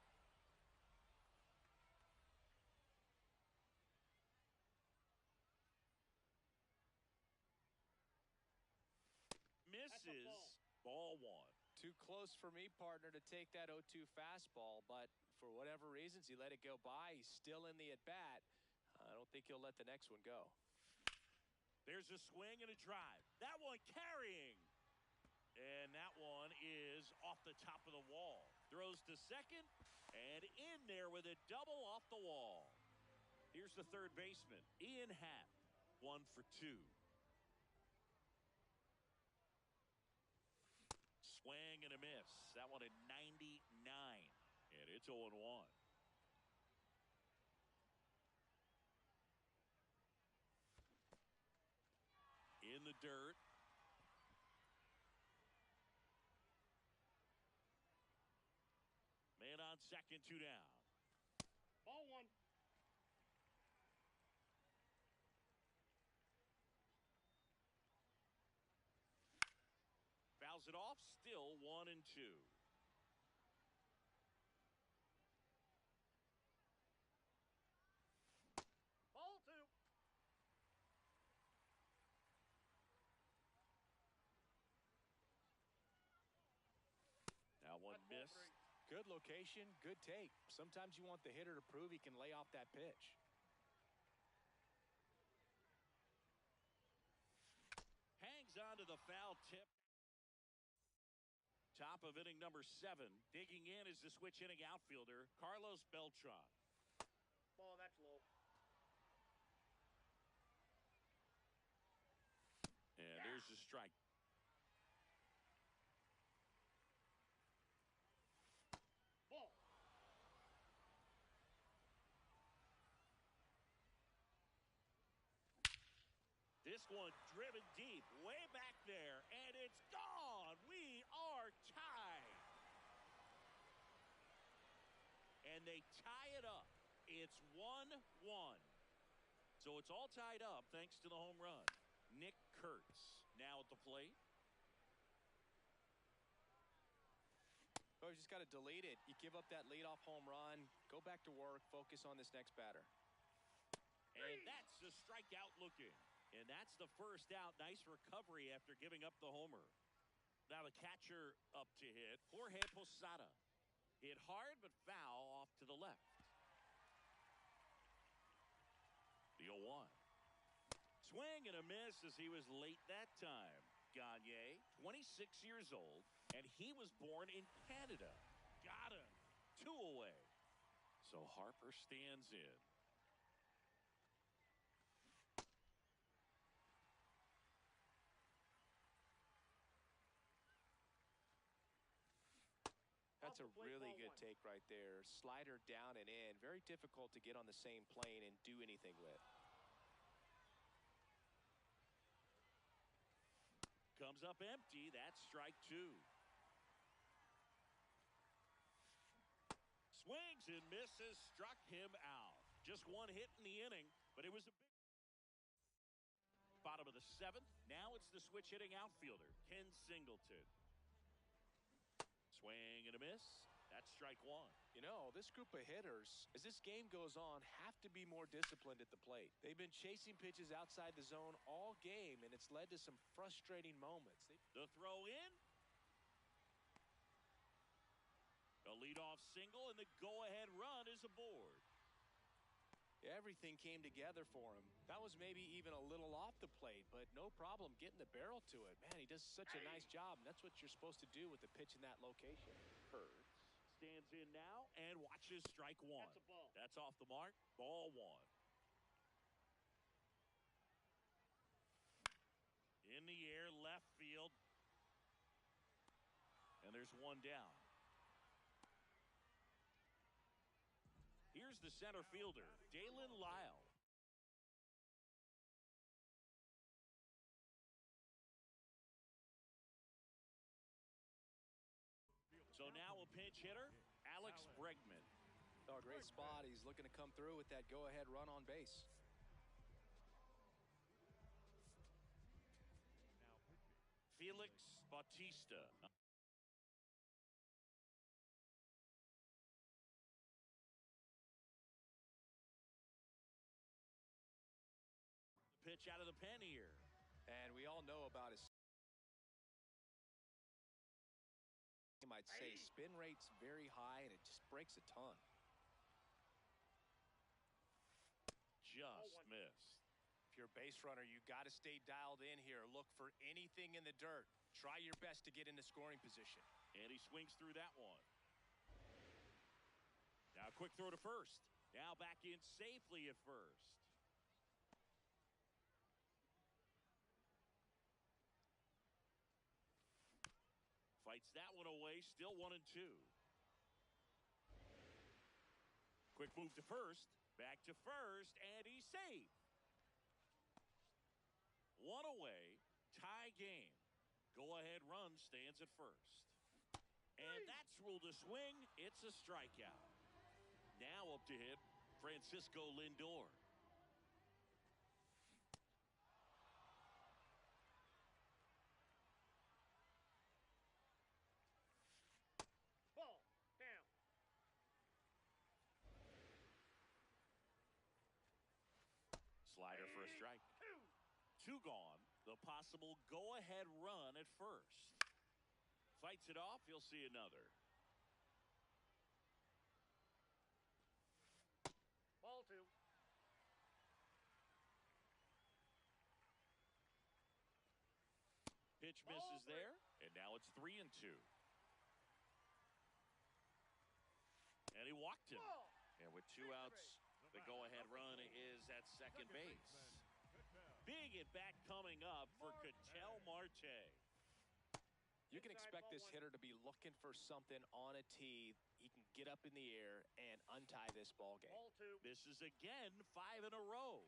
Speaker 1: Misses. Ball one.
Speaker 2: Too close for me, partner, to take that 0-2 fastball, but for whatever reasons, he let it go by. He's still in the at-bat. I don't think he'll let the next one go.
Speaker 1: There's a swing and a drive. That one carrying. And that one is off the top of the wall. Throws to second and in there with a double off the wall. Here's the third baseman, Ian Happ. 1 for 2. Swing and a miss. That one at 99. And it's 0-1. In the dirt. Man on second, 2 down.
Speaker 3: Ball one.
Speaker 1: Fouls it off, still 1 and 2.
Speaker 3: Ball two.
Speaker 1: Now one
Speaker 3: That's ball
Speaker 1: miss.
Speaker 3: three.
Speaker 2: Good location, good take. Sometimes you want the hitter to prove he can lay off that pitch.
Speaker 1: Hangs on to the foul tip. Top of inning number 7. Digging in is the switch inning outfielder, Carlos Beltran.
Speaker 3: Ball, that's low.
Speaker 1: There's a strike.
Speaker 3: Ball.
Speaker 1: This one driven deep, way back there, and it's gone. We are tied. And they tie it up. It's 1-1. So it's all tied up thanks to the home run. Nick Kurtz now at the plate.
Speaker 2: Oh, you just got to delete it. You give up that leadoff home run, go back to work, focus on this next batter.
Speaker 1: And that's the strikeout looking. And that's the first out. Nice recovery after giving up the homer. Now the catcher up to hit. Jorge Posada. Hit hard but foul off to the left. The 0-1. Swing and a miss as he was late that time. Gagne, 26 years old, and he was born in Canada. Got him. 2 away. So Harper stands in.
Speaker 2: That's a really good take right there. Slider down and in. Very difficult to get on the same plane and do anything with.
Speaker 1: Comes up empty. That's strike 2. Swings and misses. Struck him out. Just one hit in the inning, but it was a big. Bottom of the 7th. Now it's the switch hitting outfielder, Ken Singleton. Swing and a miss. That's strike 1.
Speaker 2: You know, this group of hitters, as this game goes on, have to be more disciplined at the plate. They've been chasing pitches outside the zone all game, and it's led to some frustrating moments.
Speaker 1: The throw in. A leadoff single, and the go-ahead run is aboard.
Speaker 2: Everything came together for him. That was maybe even a little off the plate, but no problem getting the barrel to it. Man, he does such a nice job, and that's what you're supposed to do with the pitch in that location.
Speaker 1: Kurtz stands in now and watches strike 1.
Speaker 3: That's a ball.
Speaker 1: That's off the mark. Ball 1. In the air, left field. And there's one down. Here's the center fielder, Dalen Lyle. So now a pinch hitter, Alex Bregman.
Speaker 2: Oh, great spot. He's looking to come through with that go-ahead run on base.
Speaker 1: Felix Bautista. Pitch out of the pen here.
Speaker 2: And we all know about his, you might say, spin rate's very high, and it just breaks a ton.
Speaker 1: Just missed.
Speaker 2: If you're a base runner, you got to stay dialed in here. Look for anything in the dirt. Try your best to get into scoring position.
Speaker 1: And he swings through that one. Now a quick throw to first. Now back in safely at first. Fights that one away. Still 1-2. Quick move to first. Back to first. And he's safe. One away. Tie game. Go-ahead run stands at first. And that's ruled a swing. It's a strikeout. Now up to hit, Francisco Lindor.
Speaker 3: Ball. Down.
Speaker 1: Slider for a strike. 2 gone. The possible go-ahead run at first. Fights it off. He'll see another.
Speaker 3: Ball 2.
Speaker 1: Pitch misses there, and now it's 3-2. And he walked him. And with 2 outs, the go-ahead run is at second base. Big at bat coming up for Ketel Marte.
Speaker 2: You can expect this hitter to be looking for something on a tee. He can get up in the air and untie this ball game.
Speaker 3: Ball 2.
Speaker 1: This is again 5 in a row.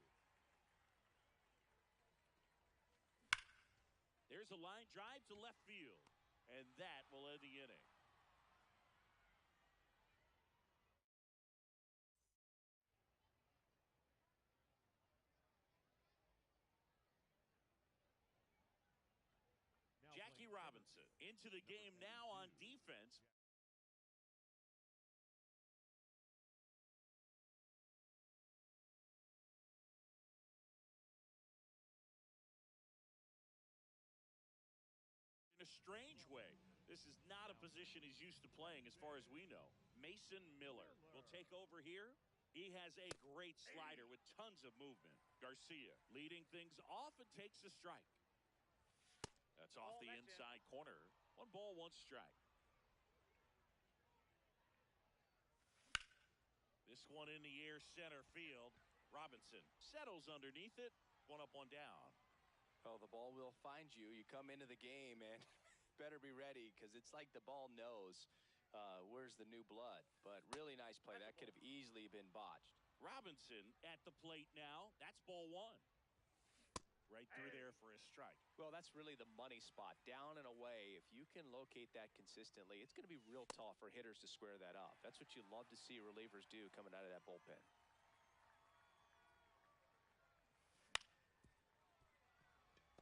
Speaker 1: There's a line drive to left field, and that will end the inning. Jackie Robinson into the game now on defense. In a strange way, this is not a position he's used to playing as far as we know. Mason Miller will take over here. He has a great slider with tons of movement. Garcia leading things off and takes a strike. That's off the inside corner. 1 ball, 1 strike. This one in the air center field. Robinson settles underneath it. 1 up, 1 down.
Speaker 2: Oh, the ball will find you. You come into the game and better be ready because it's like the ball knows where's the new blood. But really nice play. That could have easily been botched.
Speaker 1: Robinson at the plate now. That's ball 1. Right through there for a strike.
Speaker 2: Well, that's really the money spot. Down and away, if you can locate that consistently, it's going to be real tough for hitters to square that up. That's what you love to see relievers do coming out of that bullpen.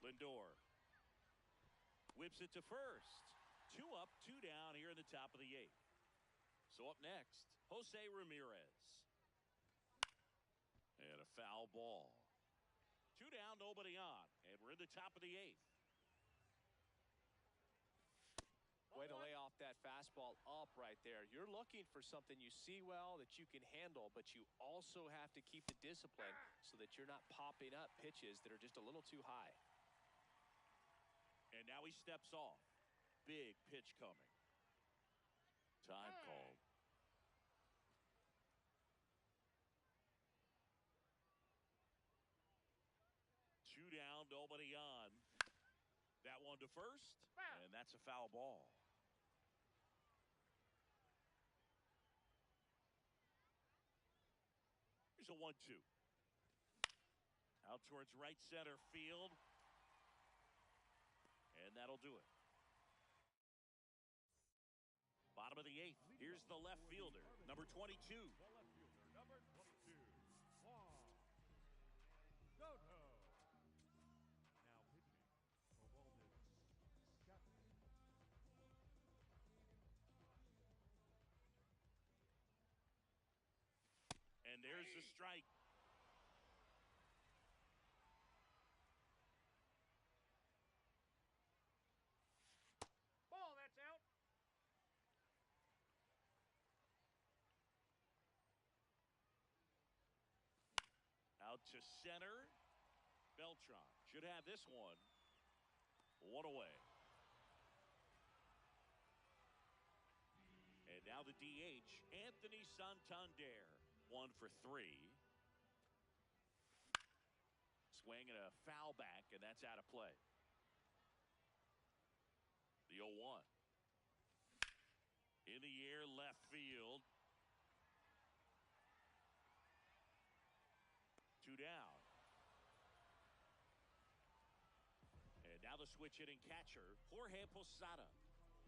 Speaker 1: Lindor whips it to first. 2 up, 2 down here in the top of the 8th. So up next, Jose Ramirez. And a foul ball. 2 down, nobody on. And we're in the top of the 8th.
Speaker 2: Way to lay off that fastball up right there. You're looking for something you see well that you can handle, but you also have to keep the discipline so that you're not popping up pitches that are just a little too high.
Speaker 1: And now he steps off. Big pitch coming. Time called. Down, nobody on. That one to first, and that's a foul ball. Here's a 1-2. Out towards right center field. And that'll do it. Bottom of the 8th. Here's the left fielder, number 22.
Speaker 5: The left fielder, number 22, Juan Soto. Now pitching, Aroldis Chapman.
Speaker 1: And there's the strike.
Speaker 3: Ball, that's out.
Speaker 1: Out to center. Beltran should have this one. 1 away. And now the DH, Anthony Santander. 1 for 3. Swing and a foul back, and that's out of play. The 0-1. In the air, left field. 2 down. And now the switch hitting catcher, Jorge Posada.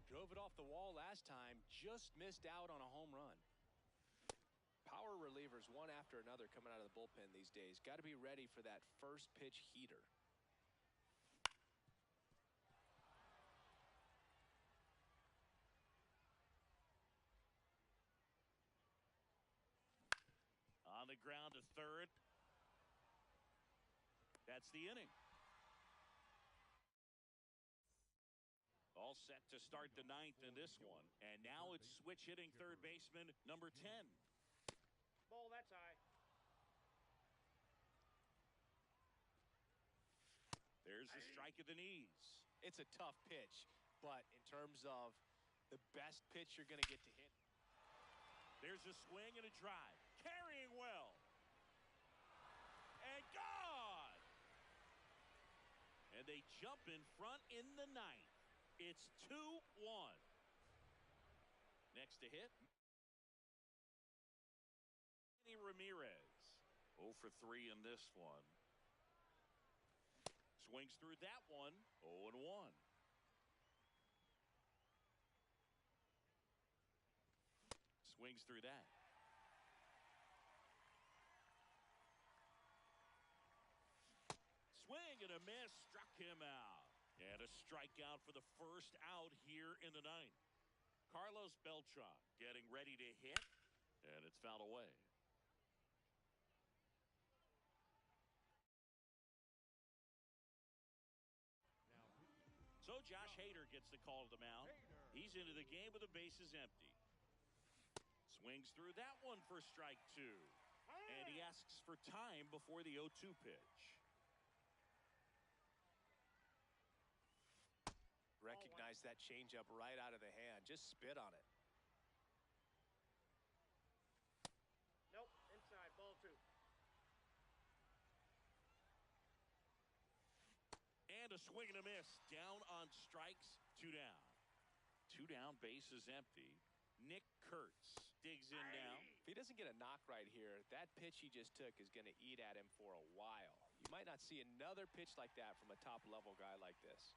Speaker 2: Drove it off the wall last time, just missed out on a home run. Power relievers one after another coming out of the bullpen these days. Got to be ready for that first pitch heater.
Speaker 1: On the ground to third. That's the inning. All set to start the 9th in this one. And now it's switch hitting third baseman number 10.
Speaker 3: Ball, that's high.
Speaker 1: There's the strike at the knees.
Speaker 2: It's a tough pitch, but in terms of the best pitch you're going to get to hit.
Speaker 1: There's a swing and a drive. Carrying well. And gone. And they jump in front in the ninth. It's 2-1. Next to hit, Manny Ramirez. 0 for 3 in this one. Swings through that one. 0-1. Swings through that. Swing and a miss. Struck him out. And a strikeout for the first out here in the ninth. Carlos Beltran getting ready to hit. And it's fouled away.
Speaker 5: Now pitching.
Speaker 1: So Josh Hader gets the call to the mound. He's into the game with the bases empty. Swings through that one for strike 2. And he asks for time before the 0-2 pitch.
Speaker 2: Recognize that changeup right out of the hand. Just spit on it.
Speaker 3: Nope, inside, ball 2.
Speaker 1: And a swing and a miss. Down on strikes. 2 down. 2 down, bases empty. Nick Kurtz digs in now.
Speaker 2: If he doesn't get a knock right here, that pitch he just took is going to eat at him for a while. You might not see another pitch like that from a top-level guy like this.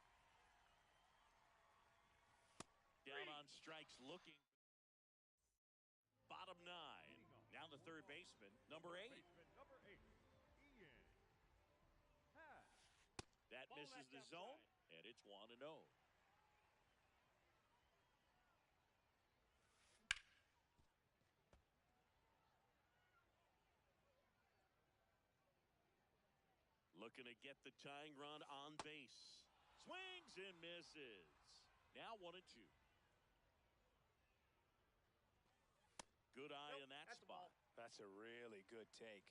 Speaker 1: Down on strikes looking. Bottom 9. Now the third baseman, number 8.
Speaker 5: Baseman number 8, Ian Happ.
Speaker 1: That
Speaker 3: Ball
Speaker 1: misses
Speaker 3: left
Speaker 1: the zone,
Speaker 3: outside.
Speaker 1: and it's 1-0. Looking to get the tying run on base. Swings and misses. Now 1-2. Good eye
Speaker 3: Nope,
Speaker 1: in that
Speaker 3: that's a
Speaker 1: spot.
Speaker 3: ball.
Speaker 2: That's a really good take.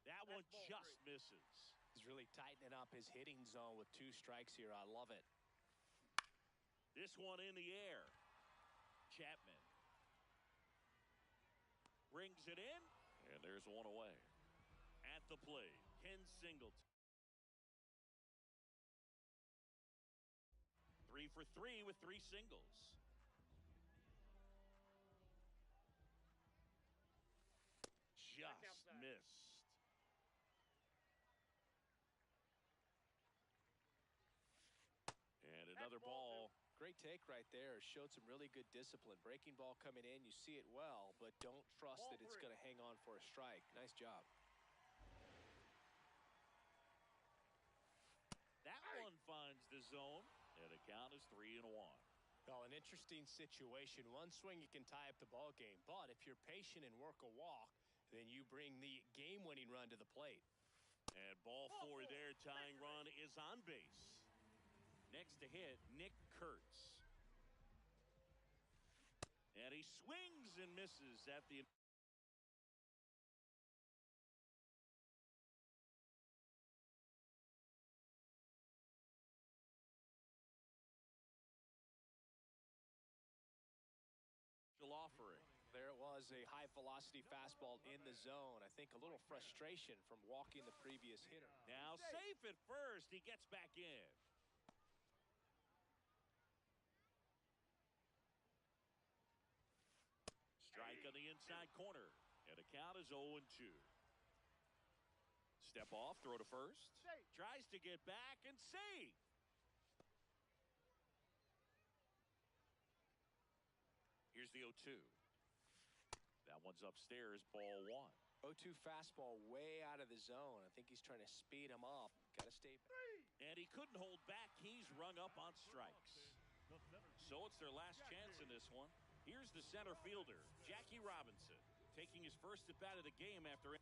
Speaker 1: That
Speaker 3: That's
Speaker 1: one
Speaker 3: ball
Speaker 1: just
Speaker 3: 3.
Speaker 1: misses.
Speaker 2: He's really tightening up his hitting zone with 2 strikes here. I love it.
Speaker 1: This one in the air. Chapman brings it in, and there's one away. At the plate, Ken Singleton. 3 for 3 with 3 singles. Just
Speaker 3: outside.
Speaker 1: missed. And another
Speaker 3: That's ball
Speaker 1: ball.
Speaker 2: Great take right there. Showed some really good discipline. Breaking ball coming in, you see it well, but don't trust
Speaker 3: Ball
Speaker 2: that it's
Speaker 3: 3.
Speaker 2: going to hang on for a strike. Nice job.
Speaker 1: That one finds the zone, and the count is 3-1.
Speaker 2: Well, an interesting situation. One swing you can tie up the ball game, but if you're patient and work a walk, then you bring the game-winning run to the plate.
Speaker 1: And ball 4 there, tying run is on base. Next to hit, Nick Kurtz. And he swings and misses at the offering.
Speaker 2: There it was, a high-velocity fastball in the zone. I think a little frustration from walking the previous hitter.
Speaker 1: Now safe at first. He gets back in. Strike on the inside corner. And the count is 0-2. Step off, throw to first. Tries to get back and save. Here's the 0-2. That one's upstairs, ball 1.
Speaker 2: 0-2 fastball way out of the zone. I think he's trying to speed him up. Got to stay.
Speaker 1: And he couldn't hold back. He's rung up on strikes. So it's their last chance in this one. Here's the center fielder, Jackie Robinson, taking his first at bat of the game after.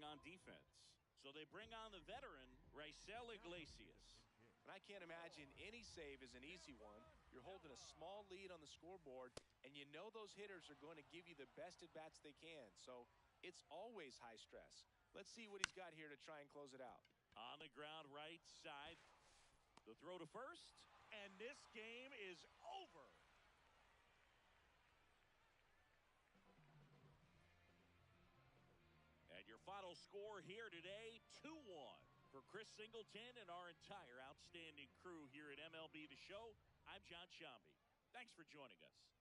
Speaker 1: On defense. So they bring on the veteran, Raisel Iglesias.
Speaker 2: And I can't imagine any save is an easy one. You're holding a small lead on the scoreboard, and you know those hitters are going to give you the best at-bats they can. So it's always high stress. Let's see what he's got here to try and close it out.
Speaker 1: On the ground right side. The throw to first. And this game is over. And your final score here today, 2-1. For Chris Singleton and our entire outstanding crew here at MLB The Show, I'm John Shambi. Thanks for joining us.